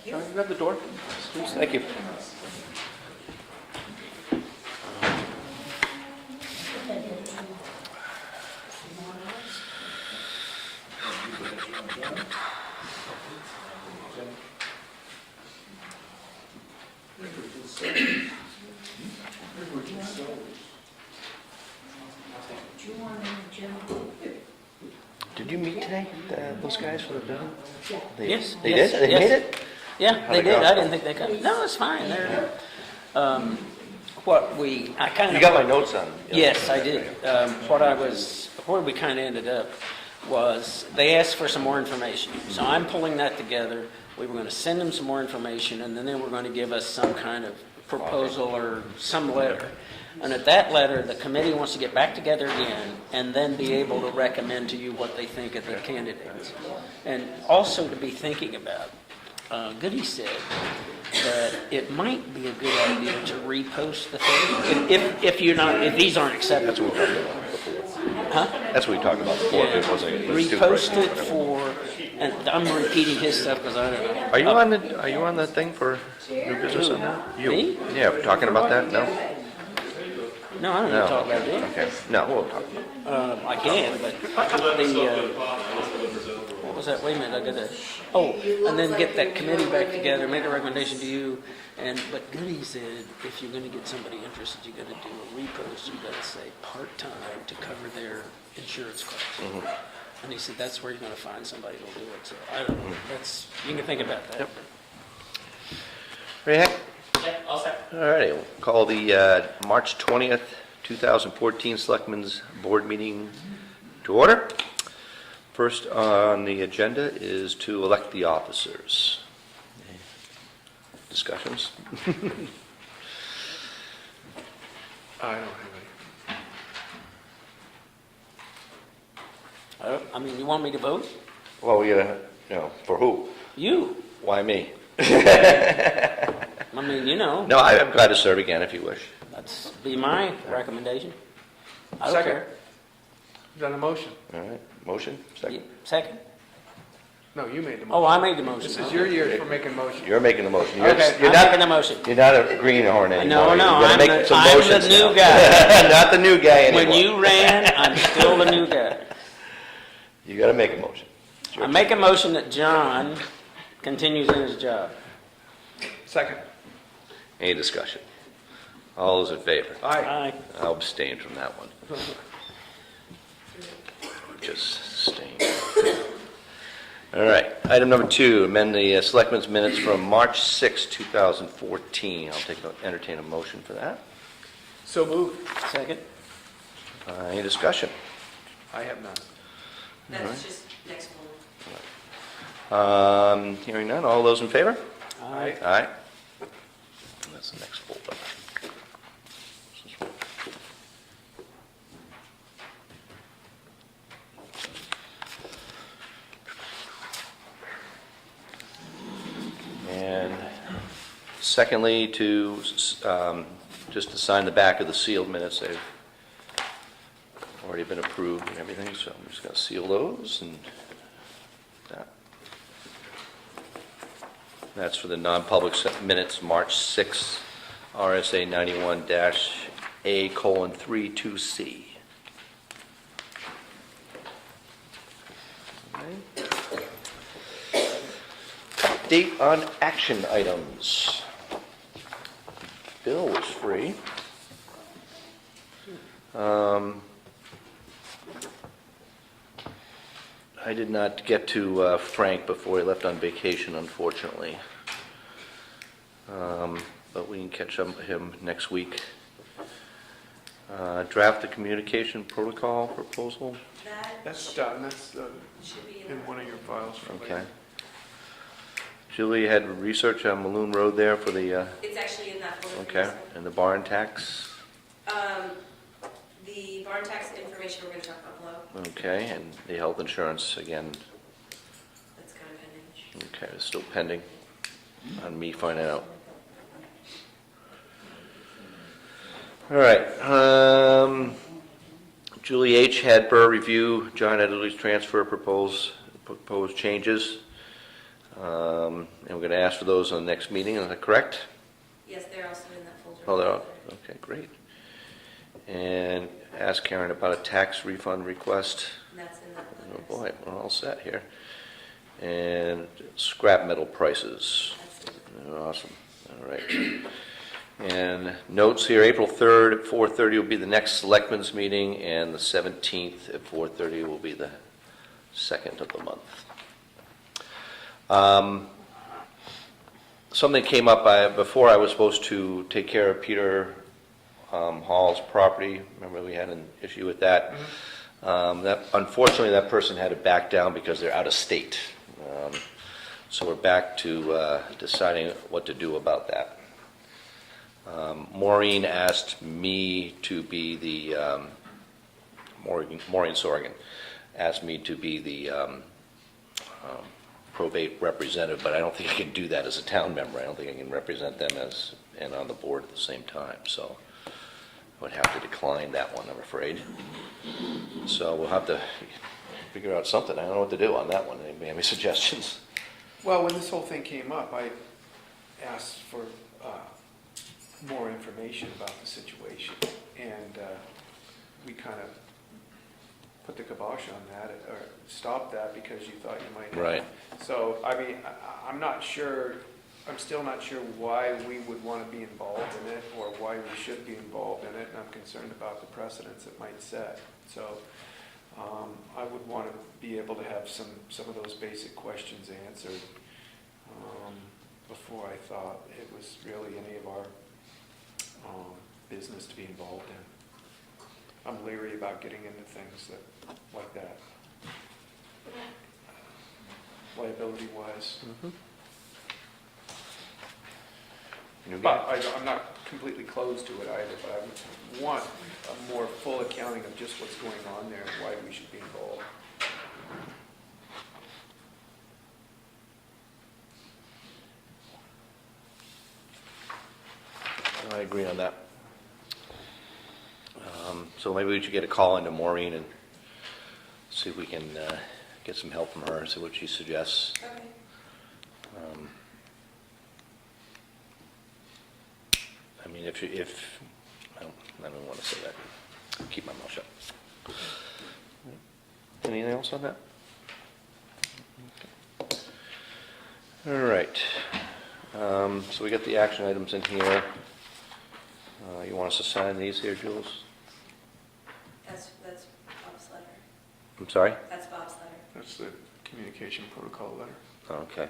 Can I grab the door? Please, thank you. Did you meet today, those guys for the building? Yes. They yes, did? They yes. made it? Yeah, How'd they it did. go? I didn't think they could. No, it's fine. They're, I kind of. You got my notes on? Yes, I did. Where we kind of ended up was they asked for some more information. So I'm pulling that together. We were going to send them some more information, and then they were going to give us some kind of proposal or some letter. And at that letter, the committee wants to get back together again and then be able to recommend to you what they think of the candidates. And also to be thinking about, Goody said that it might be a good idea to repost the thing if these aren't accepted. That's what we talked about before. Huh? That's what we talked about before. Yeah. It wasn't Repost it for, and I'm repeating his stuff because I don't know. Are you on the thing for new business on that? You? Me? Yeah, we're talking about that? No? No, I don't need to talk about it. Okay. No, we'll talk about it. I can, but what was that? Wait a minute, I gotta, and then get that committee back together, make a recommendation to you. But Goody said, if you're gonna get somebody interested, you gotta do a repost, you gotta say part-time to cover their insurance costs. Mm-hmm. And he said, that's where you're gonna find somebody who'll do it. So I don't know, you can think about that. Yep. Ready? Yeah, all set. All righty, we'll call the March 20th, 2014 Selectmen's Board meeting to order. First on the agenda is to elect the officers. Discussions? I don't have any. I mean, you want me to vote? Well, we gotta, for who? You. Why me? I mean, No, I'm glad to serve again if you wish. that's be my recommendation. I don't Second. care. Is that a motion? All right, motion, second? Second? No, you made the motion. Oh, I made the motion. This is your year for making motions. You're making the motion. Okay, You're I'm not, making the motion. You're not a greenhorn anymore. No, You're gonna I'm make some I'm the motions new now. guy. Not the new guy anymore. When you ran, I'm still the new guy. You gotta make a motion. It's your I make a motion that John continues in his job. Second. Any discussion? All those in favor? Aye. Aye. I'll abstain from that one. Just abstain. All right, item number 2, amend the Selectmen's minutes from March 6, 2014. I'll entertain a motion for that. So moved. Second? Any discussion? I have none. That's just next one. Hearing none, all those in favor? Aye. Aye. That's the next folder. And secondly, just to sign the back of the sealed minutes. They've already been approved and everything, so I'm just going to seal those and that. That's for the non-public minutes, March 6, RSA 91-A:32C. Update on action items. Bill was free. I did not get to Frank before he left on vacation, unfortunately. But we can catch up with him next week. Draft the communication protocol proposal. That's done. That's Should be in one of your files for Okay. later. Julie had research on Maloon Road there for the, It's actually in that folder. okay, and the barn tax, The barn tax information we're going to talk about below, okay, and the health insurance, again, that's kind of pending. okay, it's still pending on me finding out. All right, Julie H. had Burr review John Edley's transfer proposed changes. And we're going to ask for those on the next meeting, is that correct? Yes, they're also in that folder. Oh, they're all, okay, great. And ask Karen about a tax refund request. And that's in that Oh letter. boy, we're all set here. And scrap metal prices. That's in the Awesome, all right. And notes here, April 3rd at 4:30 will be the next Selectmen's meeting, and the 17th at 4:30 will be the second of the month. Something came up before I was supposed to take care of Peter Hall's property. Remember we had an issue with that? Unfortunately, that person had to back down because they're out of state. So we're back to deciding what to do about that. Maureen asked me to be the, Maureen Sorgan asked me to be the probate representative, but I don't think I can do that as a town member. I don't think I can represent them as, and on the board at the same time, so I would have to decline that one, I'm afraid. So we'll have to figure out something. I don't know what to do on that one. Anybody have any suggestions? Well, when this whole thing came up, I asked for more information about the situation, and we kind of put the kibosh on that, or stopped that because you thought you might. Right. So, I mean, I'm not sure, I'm still not sure why we would want to be involved in it, or why we should be involved in it, and I'm concerned about the precedents it might set. So, I would want to be able to have some of those basic questions answered before I thought it was really any of our business to be involved in. I'm leery about getting into things like that, liability-wise. But I'm not completely closed to it either, but I would want a more full accounting of just what's going on there and why we should be involved. I agree on that. So maybe we should get a call into Maureen and see if we can get some help from her, see what she suggests. Okay. I mean, I don't want to say that. I'll keep my mouth shut. Anything else on that? Okay. All right. So we got the action items in here. You want us to sign these here, Jules? That's Bob's letter. I'm sorry? That's Bob's letter. That's the communication protocol letter. Okay.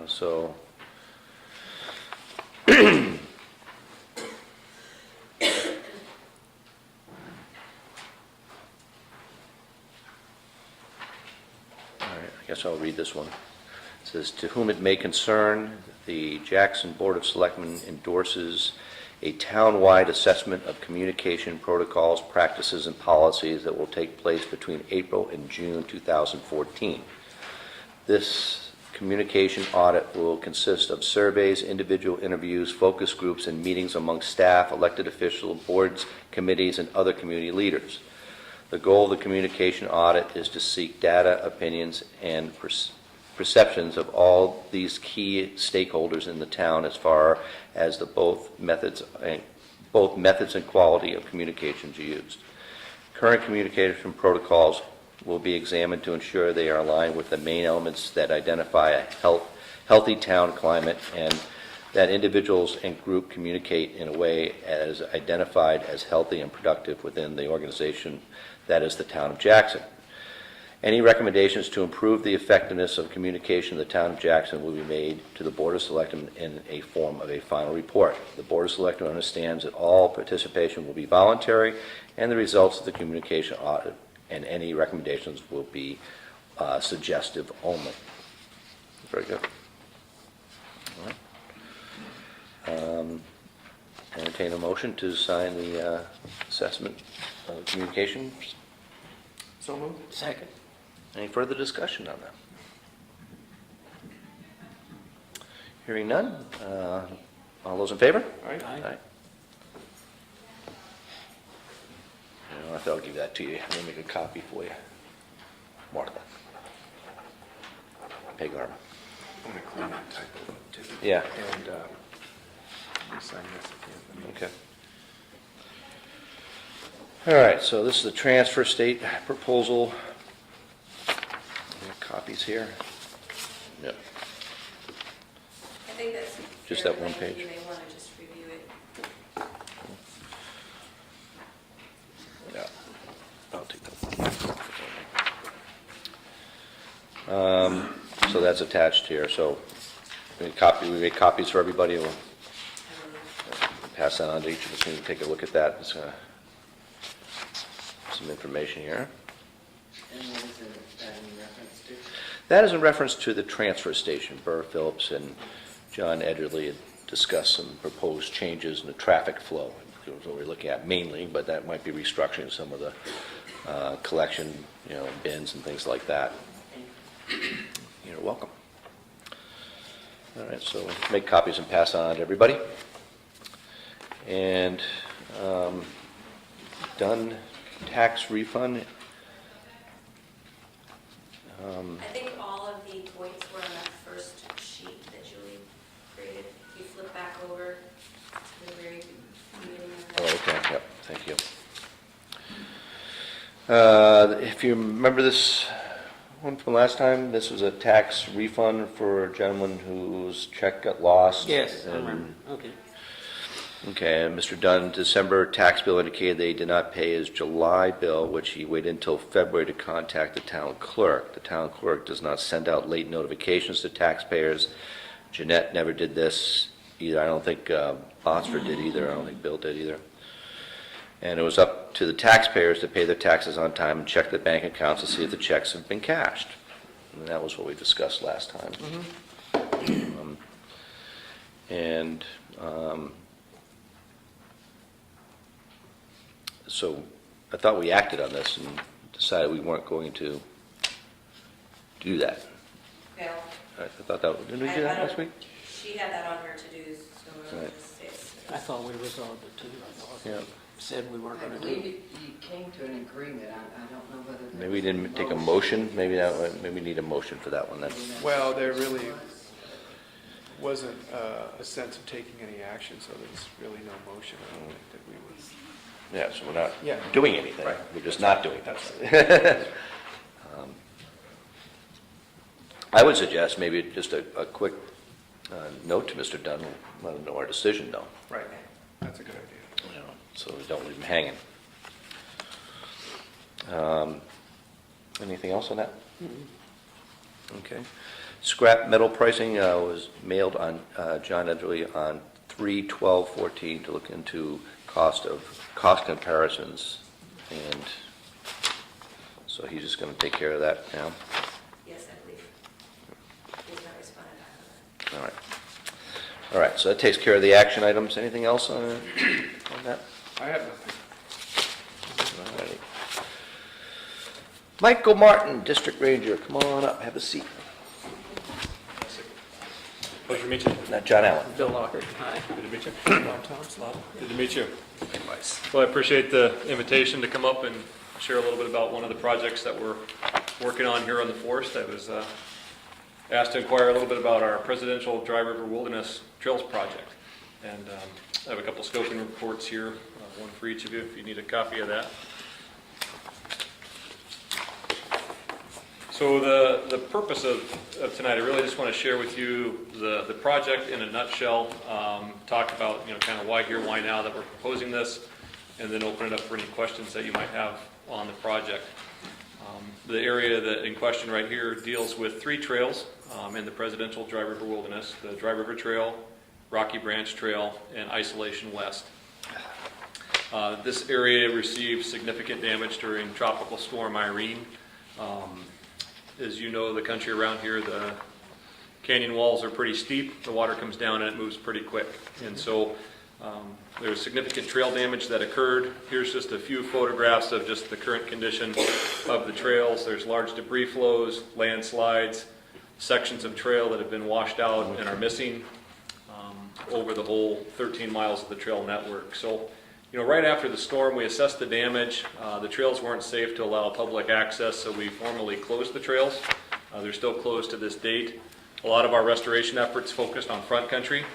So, all right, I guess I'll read this one. It says, "To whom it may concern, the Jackson Board of Selectmen endorses a town-wide assessment of communication protocols, practices, and policies that will take place between April and June 2014. This communication audit will consist of surveys, individual interviews, focus groups, and meetings among staff, elected officials, boards, committees, and other community leaders. The goal of the communication audit is to seek data, opinions, and perceptions of all these key stakeholders in the town as far as both methods and quality of communications used. Current communication protocols will be examined to ensure they are aligned with the main elements that identify a healthy town climate, and that individuals and group communicate in a way as identified as healthy and productive within the organization that is the town of Jackson. Any recommendations to improve the effectiveness of communication in the town of Jackson will be made to the Board of Selectmen in a form of a final report. The Board of Selectmen understands that all participation will be voluntary, and the results of the communication audit and any recommendations will be suggestive only." Very good. All right. Entertain a motion to sign the assessment of communications. So moved? Second. Any further discussion on that? Hearing none. All those in favor? All right. Aye. I thought I'll give that to you. Let me make a copy for you. Martha. Peg Arma. I'm gonna clean that typo up too. Yeah. And, we sign this at the end. Okay. All right, so this is the transfer state proposal. We have copies here. Yep. I think that's. Just fairly that one lengthy. page. You may want to just review it. Yeah. I'll take that. So that's attached here, so we made copies for everybody. We'll pass that on to each of us and take a look at that. It's some information here. And what is that in reference to? That is in reference to the transfer station. Burr Phillips and John Edgerly had discussed some proposed changes in the traffic flow. That's what we're looking at mainly, but that might be restructuring some of the collection, bins and things like that. You're welcome. All right, so make copies and pass on to everybody. And done tax refund. I think all of the points were on that first sheet that Julie created. You flip back over to the very beginning of that. Oh, okay, yep, thank you. If you remember this one from last time, this was a tax refund for a gentleman whose check got lost. Yes, I and- remember. Okay. Okay, and Mr. Dunn, December tax bill indicated they did not pay his July bill, which he waited until February to contact the town clerk. The town clerk does not send out late notifications to taxpayers. Jeanette never did this either. I don't think Oxford did either. I don't think Bill did either. And it was up to the taxpayers to pay their taxes on time and check the bank accounts to see if the checks have been cashed. And that was what we discussed last time. So I thought we acted on this and decided we weren't going to do that. Well, I thought that, didn't we do that last week? she had that on her to-dos, so we'll Right. just say. I thought we resolved it too. I thought Yeah. we said we weren't I going to do believe it. you came to an agreement. I don't know whether. there Maybe we was didn't take a motion, maybe we need a motion for that one then. Well, there really wasn't a sense of taking any action, so there's really no motion. I don't think that we would. Yeah, so we're not Yeah. doing anything, Right. we're just not doing That's it. I would suggest maybe just a quick note to Mr. Dunn, let him know our decision though, Right, that's a good idea. so we don't leave him hanging. Anything else on that? Okay. Scrap metal pricing was mailed on John Edgerly on 3/12/14 to look into cost comparisons, and so he's just going to take care of that now. Yes, I believe. He's not responded back on that. All right. All right, so that takes care of the action items. Anything else on that? I have nothing. All righty. Michael Martin, District Ranger, come on up, have a seat. Pleasure to meet you. Not John Allen. Bill Lockert, hi. Good to meet you. Bob Thomas, Love. Good to meet you. Likewise. Well, I appreciate the invitation to come up and share a little bit about one of the projects that we're working on here on the forest. I was asked to inquire a little bit about our Presidential Dry River Wilderness Trails project. And I have a couple scoping reports here, one for each of you if you need a copy of that. So the purpose of tonight, I really just want to share with you the project in a nutshell, talk about, kind of why here, why now that we're proposing this, and then open it up for any questions that you might have on the project. The area that in question right here deals with 3 trails in the Presidential Dry River Wilderness, the Dry River Trail, Rocky Branch Trail, and Isolation West. This area received significant damage during Tropical Storm Irene. As you know, the country around here, the canyon walls are pretty steep. The water comes down and it moves pretty quick. And so there's significant trail damage that occurred. Here's just a few photographs of just the current condition of the trails. There's large debris flows, landslides, sections of trail that have been washed out and are missing over the whole 13 miles of the trail network. So, right after the storm, we assessed the damage. The trails weren't safe to allow public access, so we formally closed the trails. They're still closed to this date. A lot of our restoration efforts focused on front country,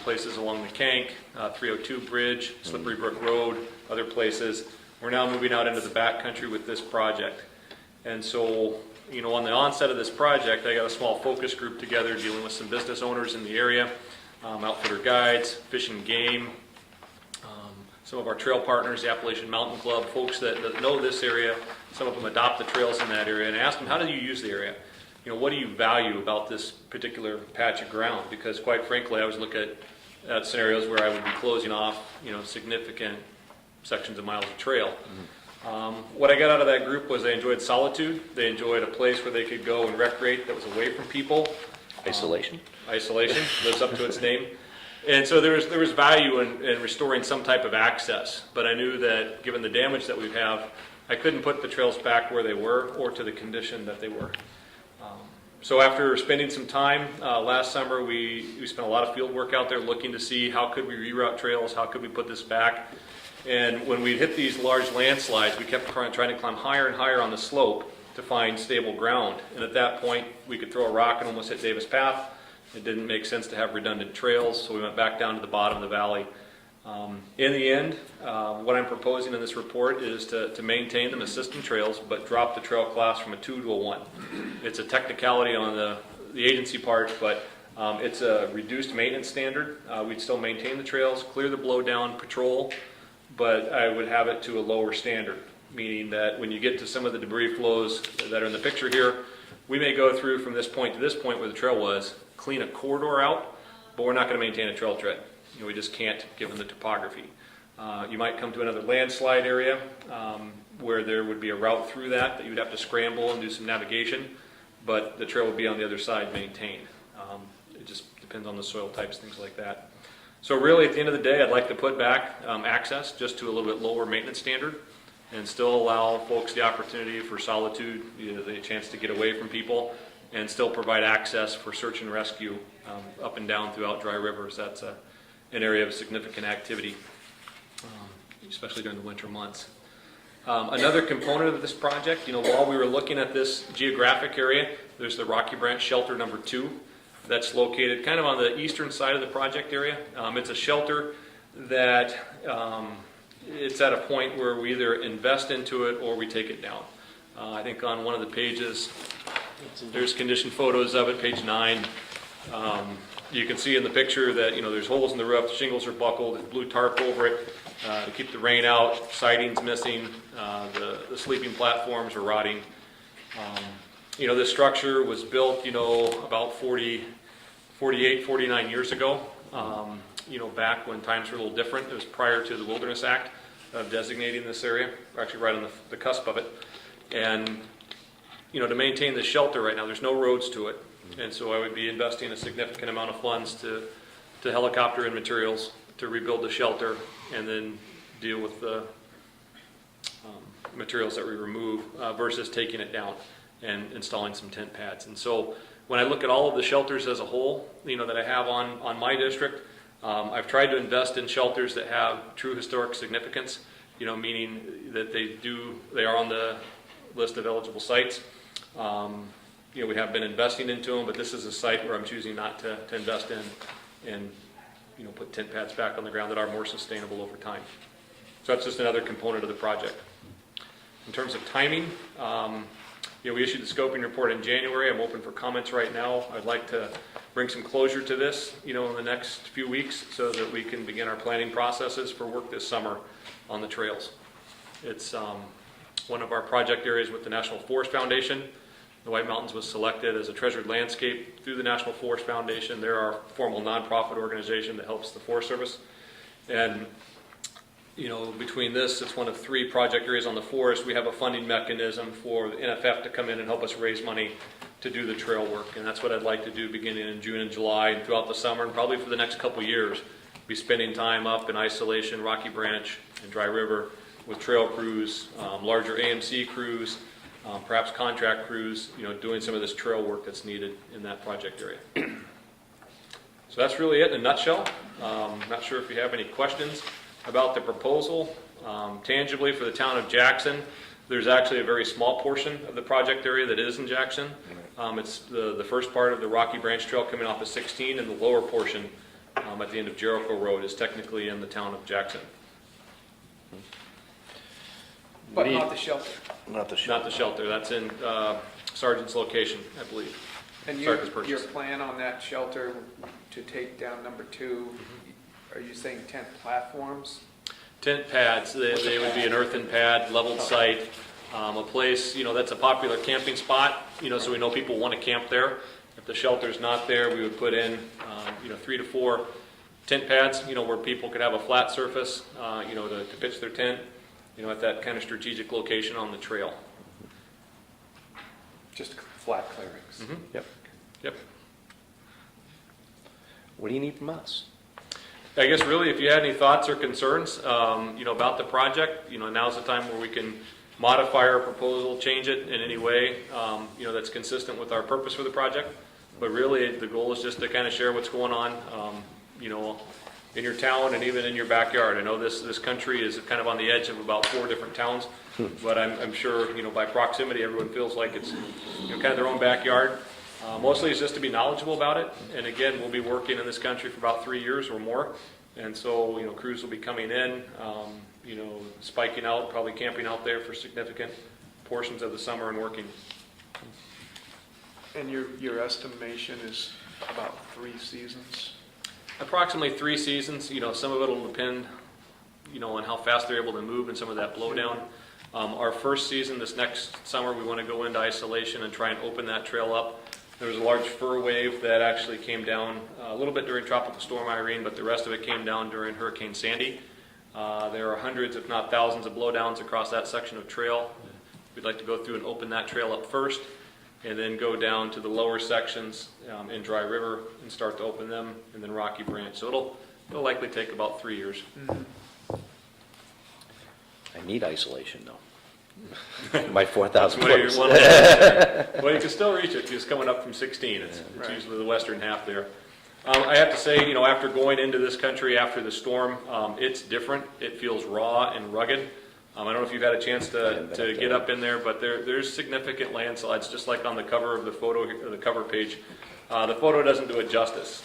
places along the Kank, 302 Bridge, Slippery Brook Road, other places. We're now moving out into the back country with this project. And so, on the onset of this project, I got a small focus group together dealing with some business owners in the area, outfitter guides, Fish and Game, some of our trail partners, the Appalachian Mountain Club, folks that know this area. Some of them adopt the trails in that area, and I asked them, how do you use the area? What do you value about this particular patch of ground? Because quite frankly, I was looking at scenarios where I would be closing off, significant sections of miles of trail. What I got out of that group was they enjoyed solitude. They enjoyed a place where they could go and recreate that was away from people. Isolation? Isolation, lives up to its name. And so there was value in restoring some type of access. But I knew that given the damage that we have, I couldn't put the trails back where they were or to the condition that they were. So after spending some time last summer, we spent a lot of field work out there looking to see how could we reroute trails, how could we put this back. And when we hit these large landslides, we kept trying to climb higher and higher on the slope to find stable ground. And at that point, we could throw a rock and almost hit Davis Path. It didn't make sense to have redundant trails, so we went back down to the bottom of the valley. In the end, what I'm proposing in this report is to maintain them as system trails, but drop the trail class from a 2 to a 1. It's a technicality on the agency part, but it's a reduced maintenance standard. We'd still maintain the trails, clear the blowdown, patrol, but I would have it to a lower standard, meaning that when you get to some of the debris flows that are in the picture here, we may go through from this point to this point where the trail was, clean a corridor out, but we're not going to maintain a trail tread. We just can't, given the topography. You might come to another landslide area where there would be a route through that you would have to scramble and do some navigation, but the trail would be on the other side maintained. It just depends on the soil types, things like that. So really, at the end of the day, I'd like to put back access just to a little bit lower maintenance standard and still allow folks the opportunity for solitude, the chance to get away from people, and still provide access for search and rescue up and down throughout dry rivers. That's an area of significant activity, especially during the winter months. Another component of this project, while we were looking at this geographic area, there's the Rocky Branch Shelter number 2 that's located kind of on the eastern side of the project area. It's a shelter that it's at a point where we either invest into it or we take it down. I think on one of the pages, there's condition photos of it, page 9. You can see in the picture that there's holes in the roof, the shingles are buckled, there's blue tarp over it to keep the rain out, siding's missing, the sleeping platforms are rotting. This structure was built, about 48, 49 years ago, back when times were a little different. It was prior to the Wilderness Act of designating this area. We're actually right on the cusp of it. And, to maintain the shelter right now, there's no roads to it. And so I would be investing a significant amount of funds to helicopter in materials to rebuild the shelter and then deal with the materials that we remove versus taking it down and installing some tent pads. And so when I look at all of the shelters as a whole, that I have on my district, I've tried to invest in shelters that have true historic significance, meaning that they are on the list of eligible sites. We have been investing into them, but this is a site where I'm choosing not to invest in and put tent pads back on the ground that are more sustainable over time. So that's just another component of the project. In terms of timing, we issued the scoping report in January. I'm open for comments right now. I'd like to bring some closure to this, in the next few weeks so that we can begin our planning processes for work this summer on the trails. It's one of our project areas with the National Forest Foundation. The White Mountains was selected as a treasured landscape through the National Forest Foundation. They're our formal nonprofit organization that helps the Forest Service. And, between this, it's one of 3 project areas on the forest. We have a funding mechanism for the NFF to come in and help us raise money to do the trail work. And that's what I'd like to do beginning in June and July and throughout the summer and probably for the next couple years. Be spending time up in Isolation, Rocky Branch, and Dry River with trail crews, larger AMC crews, perhaps contract crews, doing some of this trail work that's needed in that project area. So that's really it in a nutshell. Not sure if you have any questions about the proposal. Tangibly for the town of Jackson, there's actually a very small portion of the project area that is in Jackson. It's the first part of the Rocky Branch Trail coming off of 16, and the lower portion at the end of Jericho Road is technically in the town of Jackson. But not the shelter. Not the Not the shelter, that's in Sergeant's location, I believe. And Sergeant's your purchase. plan on that shelter to take down number 2, are you saying tent platforms? Tent pads, they would be an earthen pad, leveled site, a place, that's a popular camping spot, so we know people want to camp there. If the shelter's not there, we would put in, 3 to 4 tent pads, where people could have a flat surface, to pitch their tent, at that kind of strategic location on the trail. Just flat clearings? Yep. Yep. What do you need from us? I guess really, if you had any thoughts or concerns, about the project, now's the time where we can modify our proposal, change it in any way, that's consistent with our purpose for the project. But really, the goal is just to kind of share what's going on, in your town and even in your backyard. I know this country is kind of on the edge of about 4 different towns, but I'm sure, by proximity, everyone feels like it's, kind of their own backyard. Mostly it's just to be knowledgeable about it. And again, we'll be working in this country for about 3 years or more. And so, crews will be coming in, spiking out, probably camping out there for significant portions of the summer and working. And your estimation is about 3 seasons? Approximately 3 seasons. Some of it will depend, on how fast they're able to move and some of that blowdown. Our first season, this next summer, we want to go into isolation and try and open that trail up. There was a large fur wave that actually came down a little bit during Tropical Storm Irene, but the rest of it came down during Hurricane Sandy. There are hundreds, if not thousands, of blowdowns across that section of trail. We'd like to go through and open that trail up first, and then go down to the lower sections in Dry River and start to open them, and then Rocky Branch. So it'll likely take about 3 years. I need isolation, though. My 4,000 Well, foot. you can still reach it, just coming up from 16. It's usually the western half there. I have to say, after going into this country after the storm, it's different. It feels raw and rugged. I don't know if you've had a chance to get up in there, but there's significant landslides, just like on the cover of the photo, or the cover page. The photo doesn't do it justice.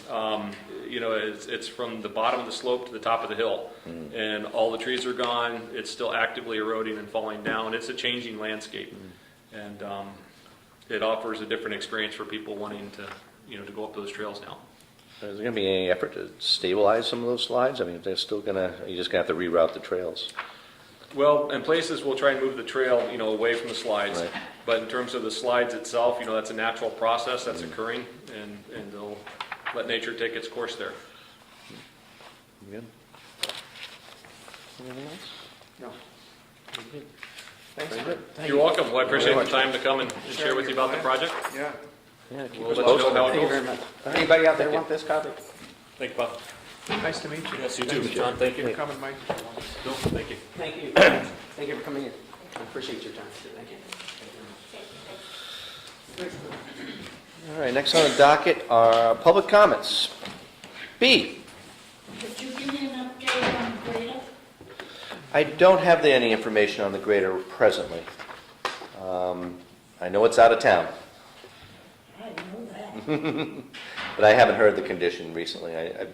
It's from the bottom of the slope to the top of the hill, and all the trees are gone. It's still actively eroding and falling down. It's a changing landscape, and it offers a different experience for people wanting to go up those trails now. Is there going to be any effort to stabilize some of those slides? I mean, if they're still going to, you're just going to have to reroute the trails. Well, in places, we'll try and move the trail, away from the slides. Right. But in terms of the slides itself, that's a natural process that's occurring, and they'll let nature take its course there. Good. Anything else? No. Very Thanks. good. You're welcome. Well, I appreciate Very the much. time to come and share with you about the project. Yeah. Yeah, keep We'll us let you know posted. how it Thank you goes. very much. Anybody out there want this copy? Thank you, Bob. Nice to meet you. Yes, you too. John, thank Thank you for coming, Mike. No, thank you. Thank you. Thank you for coming in. I appreciate your time. Thank you. All right, next on the docket are public comments. B, Could you give me an update on Greta? I don't have any information on the grader presently. I know it's out of town, I know that. but I haven't heard the condition recently. I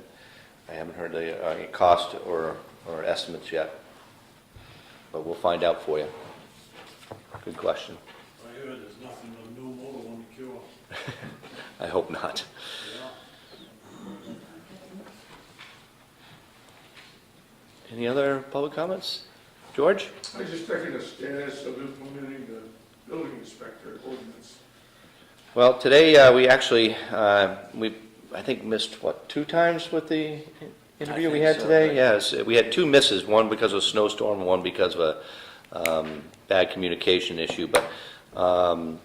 haven't heard the cost or estimates yet, but we'll find out for you. Good question. I heard there's nothing of no motor on the cure. I hope not. Any other public comments? George? I was just checking the status of implementing the building inspector ordinance. Well, today we actually, I think missed, 2 times with the interview we think had so, today? right. Yes, we had 2 misses, one because of a snowstorm, and one because of a bad communication issue. But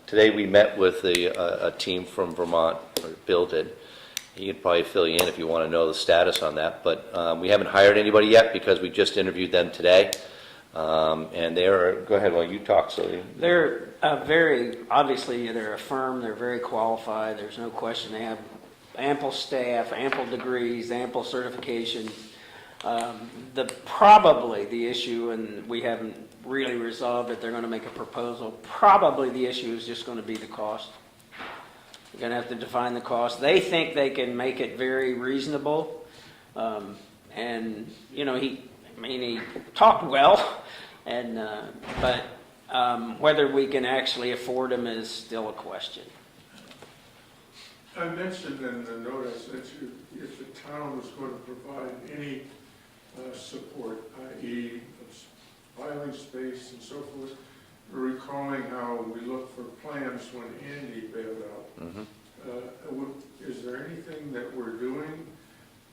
today we met with a team from Vermont, or Bill did. He could probably fill you in if you want to know the status on that. But we haven't hired anybody yet because we just interviewed them today. And they're, go ahead, you talk, so. They're obviously, they're a firm, they're very qualified, there's no question. They have ample staff, ample degrees, ample certification. Probably the issue, and we haven't really resolved it, they're going to make a proposal. Probably the issue is just going to be the cost. We're gonna have to define the cost. They think they can make it very reasonable. And, you know, he talked well, and, but whether we can actually afford them is still a question. I mentioned in the note I sent you, if the town was going to provide any support, i.e. filing space and so forth, recalling how we looked for plans when Andy bailed out. Is there anything that we're doing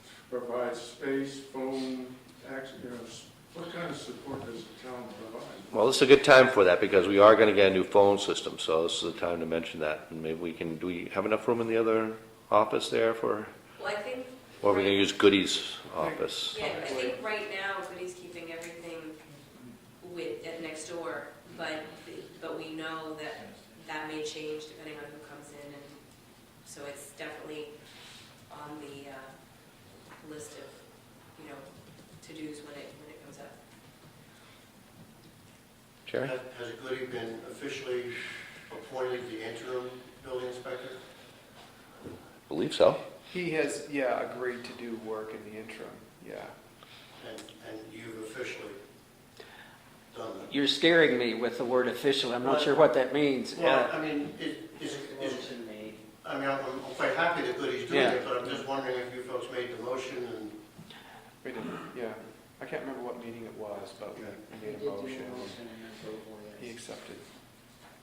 to provide space, phone, access, what kind of support does the town provide? Well, this is a good time for that because we are going to get a new phone system, so this is the time to mention that. And maybe we can, do we have enough room in the other office there for, Well, I think. or are we going to use Goody's office? Yeah, I think right now, Goody's keeping everything at next door, but we know that may change depending on who comes in, and so it's definitely on the list of, to-dos when it comes up. Jerry? Has Goody been officially appointed the interim building inspector? I believe so. He has, yeah, agreed to do work in the interim, yeah. And you've officially done that? You're scaring me with the word official. I'm not sure what that means. Well, I mean, I'm quite happy that Goody's doing Yeah. it, but I'm just wondering if you folks made the motion and... We did, yeah. I can't remember what meeting it was, but we made a motion. He accepted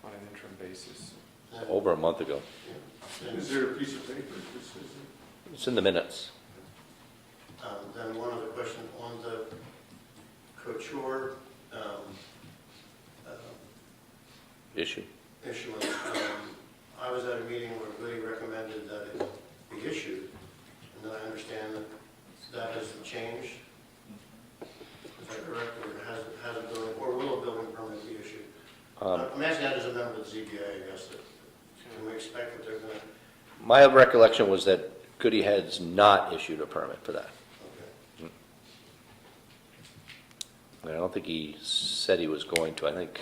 on an interim basis. Over a month ago. Is there a piece of paper that says it? It's in the minutes. Then one other question on the couture Issue. issuance. I was at a meeting where Goody recommended that it be issued, and then I understand that hasn't changed. Is that correct, or has a building, or will a building permit be issued? I'm asking that as a member of the ZBA, I guess. Can we expect that they're going to? My recollection was that Goody has not issued a permit for that. Okay. I don't think he said he was going to. I think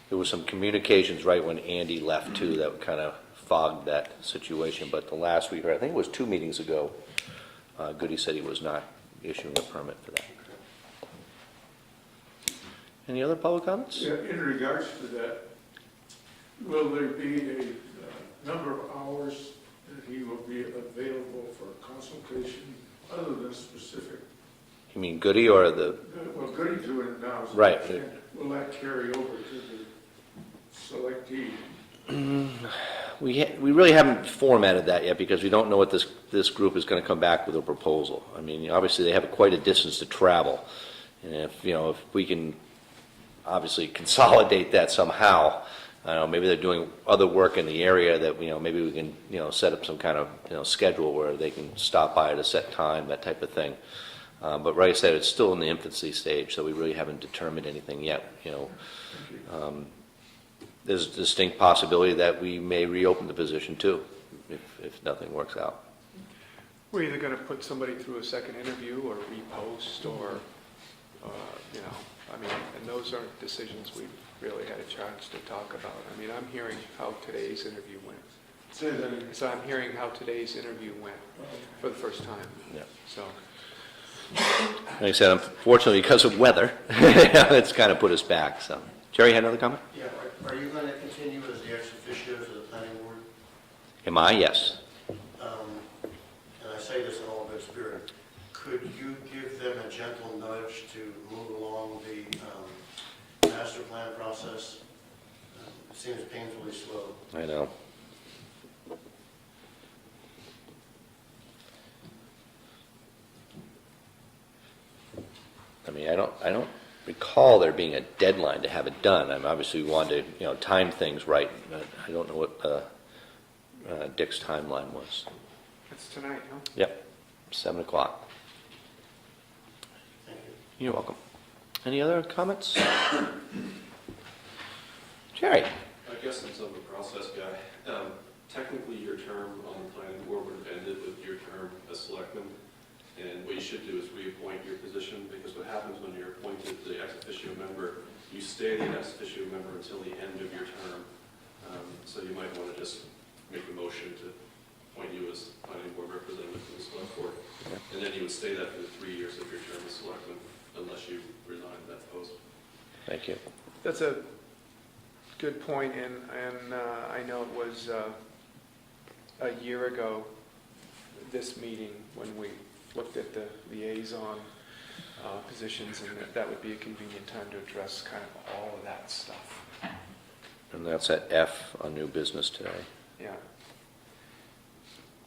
there was some communications right when Andy left too that kind of fogged that situation. But the last we heard, I think it was 2 meetings ago, Goody said he was not issuing a permit for that. Any other public comments? Yeah, in regards to that, will there be a number of hours that he will be available for consultation other than specific? You mean Goody or the? Well, Goody's doing it now. So Right. Will that carry over to the selectee? We really haven't formatted that yet because we don't know what this group is going to come back with a proposal. I mean, obviously they have quite a distance to travel, and if we can obviously consolidate that somehow. I don't know, maybe they're doing other work in the area that, maybe we can, set up some kind of, schedule where they can stop by at a set time, that type of thing. But like I said, it's still in the infancy stage, so we really haven't determined anything yet, There's a distinct possibility that we may reopen the position too, if nothing works out. We're either going to put somebody through a second interview or repost or, and those aren't decisions we've really had a chance to talk about. I mean, I'm hearing how today's interview went. Say that again. So I'm hearing how today's interview went for the first time. Yeah. So, Like I said, unfortunately, because of weather, it's kind of put us back. So, Jerry had another comment? Yeah, are you going to continue as the ex officio to the planning board? Am I? Yes. And I say this in all good spirit. Could you give them a gentle nudge to move along the master plan process? It seems painfully slow. I know. I mean, I don't recall there being a deadline to have it done. I mean, obviously we wanted to, time things right, but I don't know what Dick's timeline was. it's tonight, huh? Yep, 7 o'clock. Thank you. You're welcome. Any other comments? Jerry? I guess I'm some of a process guy. Technically, your term on the planning board would have ended with your term as selectman. And what you should do is reappoint your position, because what happens when you're appointed the ex officio member, you stay the ex officio member until the end of your term. So you might want to just make a motion to appoint you as planning board representative to the select board. And then you would stay that for the 3 years of your term as selectman, unless you resign that post. Thank you. That's a good point, and I know it was a year ago, this meeting, when we looked at the liaison positions, and that would be a convenient time to address kind of all of that stuff. And that's at F on new business today. Yeah.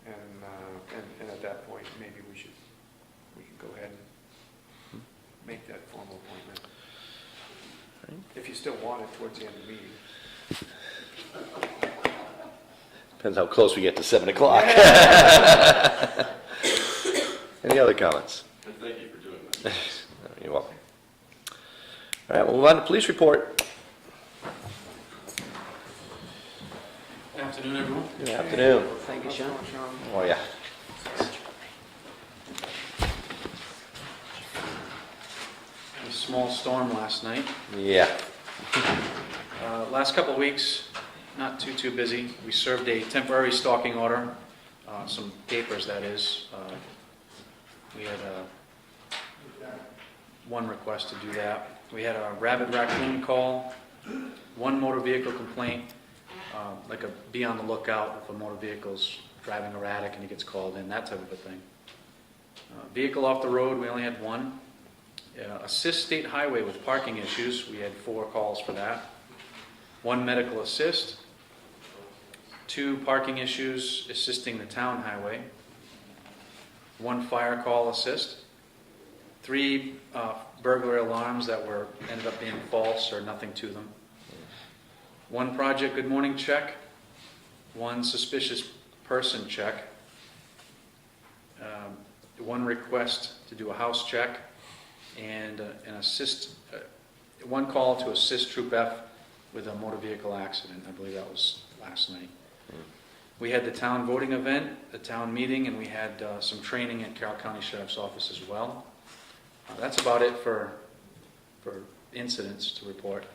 And at that point, maybe we can go ahead and make that formal appointment. If you still want it towards the end of the meeting. Depends how close we get to 7 o'clock. Any other comments? And thank you for doing that. You're welcome. All right, we'll move on to police report. Good afternoon, everyone. Good afternoon. Thank you, Sean. Oh, yeah. A small storm last night. Yeah. Last couple of weeks, not too busy. We served a temporary stalking order, some papers, that is. We had one request to do that. We had a rabid raccoon call, one motor vehicle complaint, like a be on the lookout if a motor vehicle's driving erratic and he gets called in, that type of a thing. Vehicle off the road, we only had one. Assist state highway with parking issues, we had 4 calls for that. 1 medical assist. 2 parking issues assisting the town highway. 1 fire call assist. 3 burglary alarms that ended up being false or nothing to them. 1 project good morning check. 1 suspicious person check. 1 request to do a house check. And an assist, 1 call to assist Troop F with a motor vehicle accident. I believe that was last night. We had the town voting event, the town meeting, and we had some training at Carroll County Sheriff's Office as well. That's about it for incidents to report.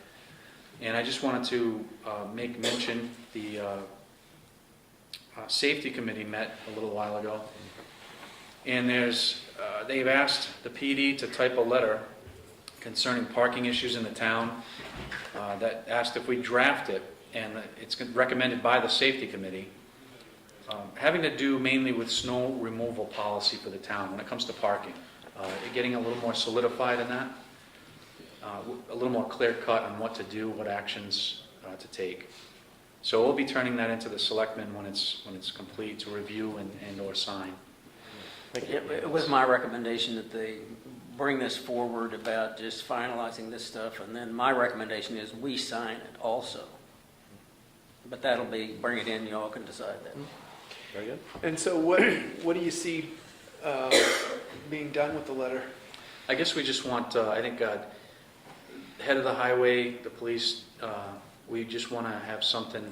And I just wanted to make mention, the safety committee met a little while ago, and they've asked the PD to type a letter concerning parking issues in the town, that asked if we draft it, and it's recommended by the safety committee, having to do mainly with snow removal policy for the town when it comes to parking. Getting a little more solidified in that, a little more clear cut on what to do, what actions to take. So we'll be turning that into the selectmen when it's complete to review and or sign. It was my recommendation that they bring this forward about just finalizing this stuff, and then my recommendation is we sign it also. But that'll be, bring it in, y'all can decide that. Very good. And so what do you see being done with the letter? I guess we just want, I think, head of the highway, the police, we just want to have something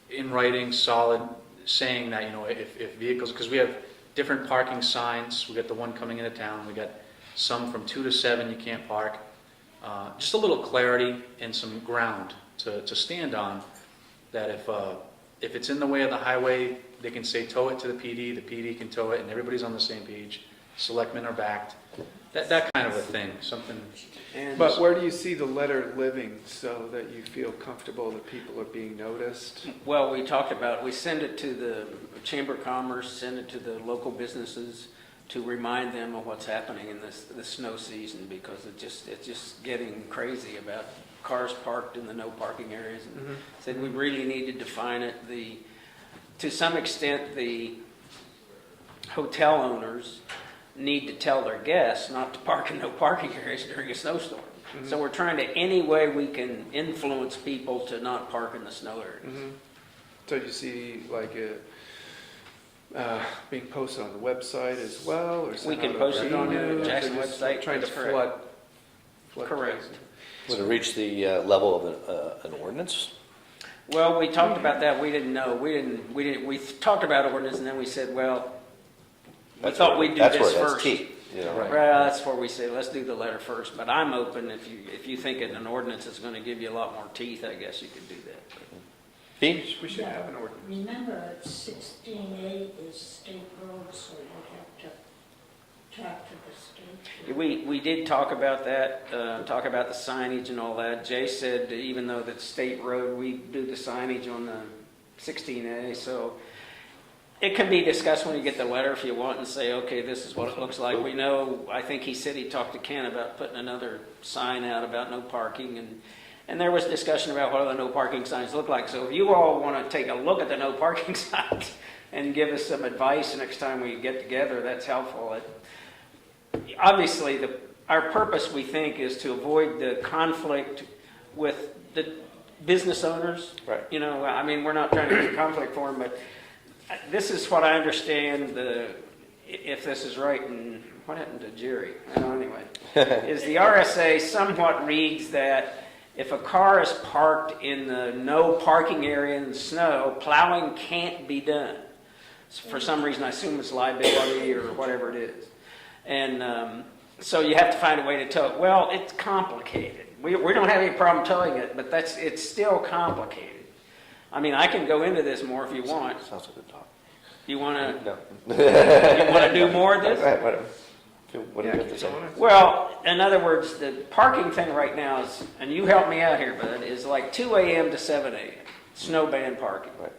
in writing, solid, saying that, if vehicles, because we have different parking signs. We got the one coming into town. We got some from 2 to 7 you can't park. Just a little clarity and some ground to stand on, that if it's in the way of the highway, they can say tow it to the PD can tow it, and everybody's on the same page. Selectmen are backed. That kind of a thing, something. But where do you see the letter living so that you feel comfortable that people are being noticed? Well, we talked about, we send it to the Chamber of Commerce, send it to the local businesses to remind them of what's happening in the snow season, because it's just getting crazy about cars parked in the no parking areas. And said we really need to define it. To some extent, the hotel owners need to tell their guests not to park in no parking areas during a snowstorm. So we're trying to, any way we can influence people to not park in the snow areas. So you see like being posted on the website as well? Or We can sent out post it on emails, the Jackson or just website, Trying to that's correct. flood. Correct. Would it reach the level of an ordinance? Well, we talked about that. We didn't know. We talked about ordinance, and then we said, well, we thought we'd do this That's first. key. Well, that's where we say, let's do the letter first. But I'm open, if you think an ordinance is going to give you a lot more teeth, I guess you could do that. Pete? We should have an ordinance. Remember, 16A is state road, so you have to talk to the state. We did talk about that, talk about the signage and all that. Jay said that even though that's state road, we do the signage on the 16A, so it can be discussed when you get the letter if you want and say, okay, this is what it looks like. We know, I think he said he talked to Ken about putting another sign out about no parking, and there was discussion about what the no parking signs look like. So if you all want to take a look at the no parking signs and give us some advice next time we get together, that's helpful. Obviously, our purpose, we think, is to avoid the conflict with the business owners. Right. You know, I mean, we're not trying to get conflict for them, but this is what I understand, if this is right, and what happened to Jerry? Anyway, is the RSA somewhat reads that if a car is parked in the no parking area in the snow, plowing can't be done. For some reason, I assume it's liability or whatever it is. And so you have to find a way to tow it. Well, it's complicated. We don't have any problem towing it, but it's still complicated. I mean, I can go into this more if you want. Sounds like a talk. You want to? No. You want to do more of this? All right, whatever. What do you Yeah, have to say? Well, in other words, the parking thing right now is, and you help me out here, bud, is like 2 a.m. to 7 a.m. Snow ban parking. Right.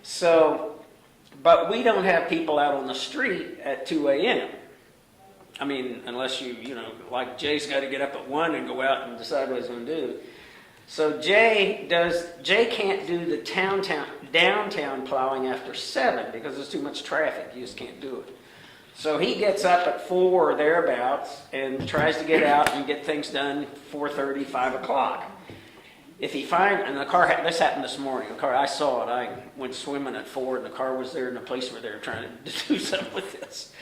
So, but we don't have people out on the street at 2 a.m. I mean, unless you know, like Jay's got to get up at 1 and go out and decide what he's going to do. So Jay can't do the downtown plowing after 7 because there's too much traffic. You just can't do it. So he gets up at 4 or thereabouts and tries to get out and get things done 4:30, 5 o'clock. If he and the car, this happened this morning. The car, I saw it. I went swimming at 4 and the car was there in the place where they were trying to do something with this.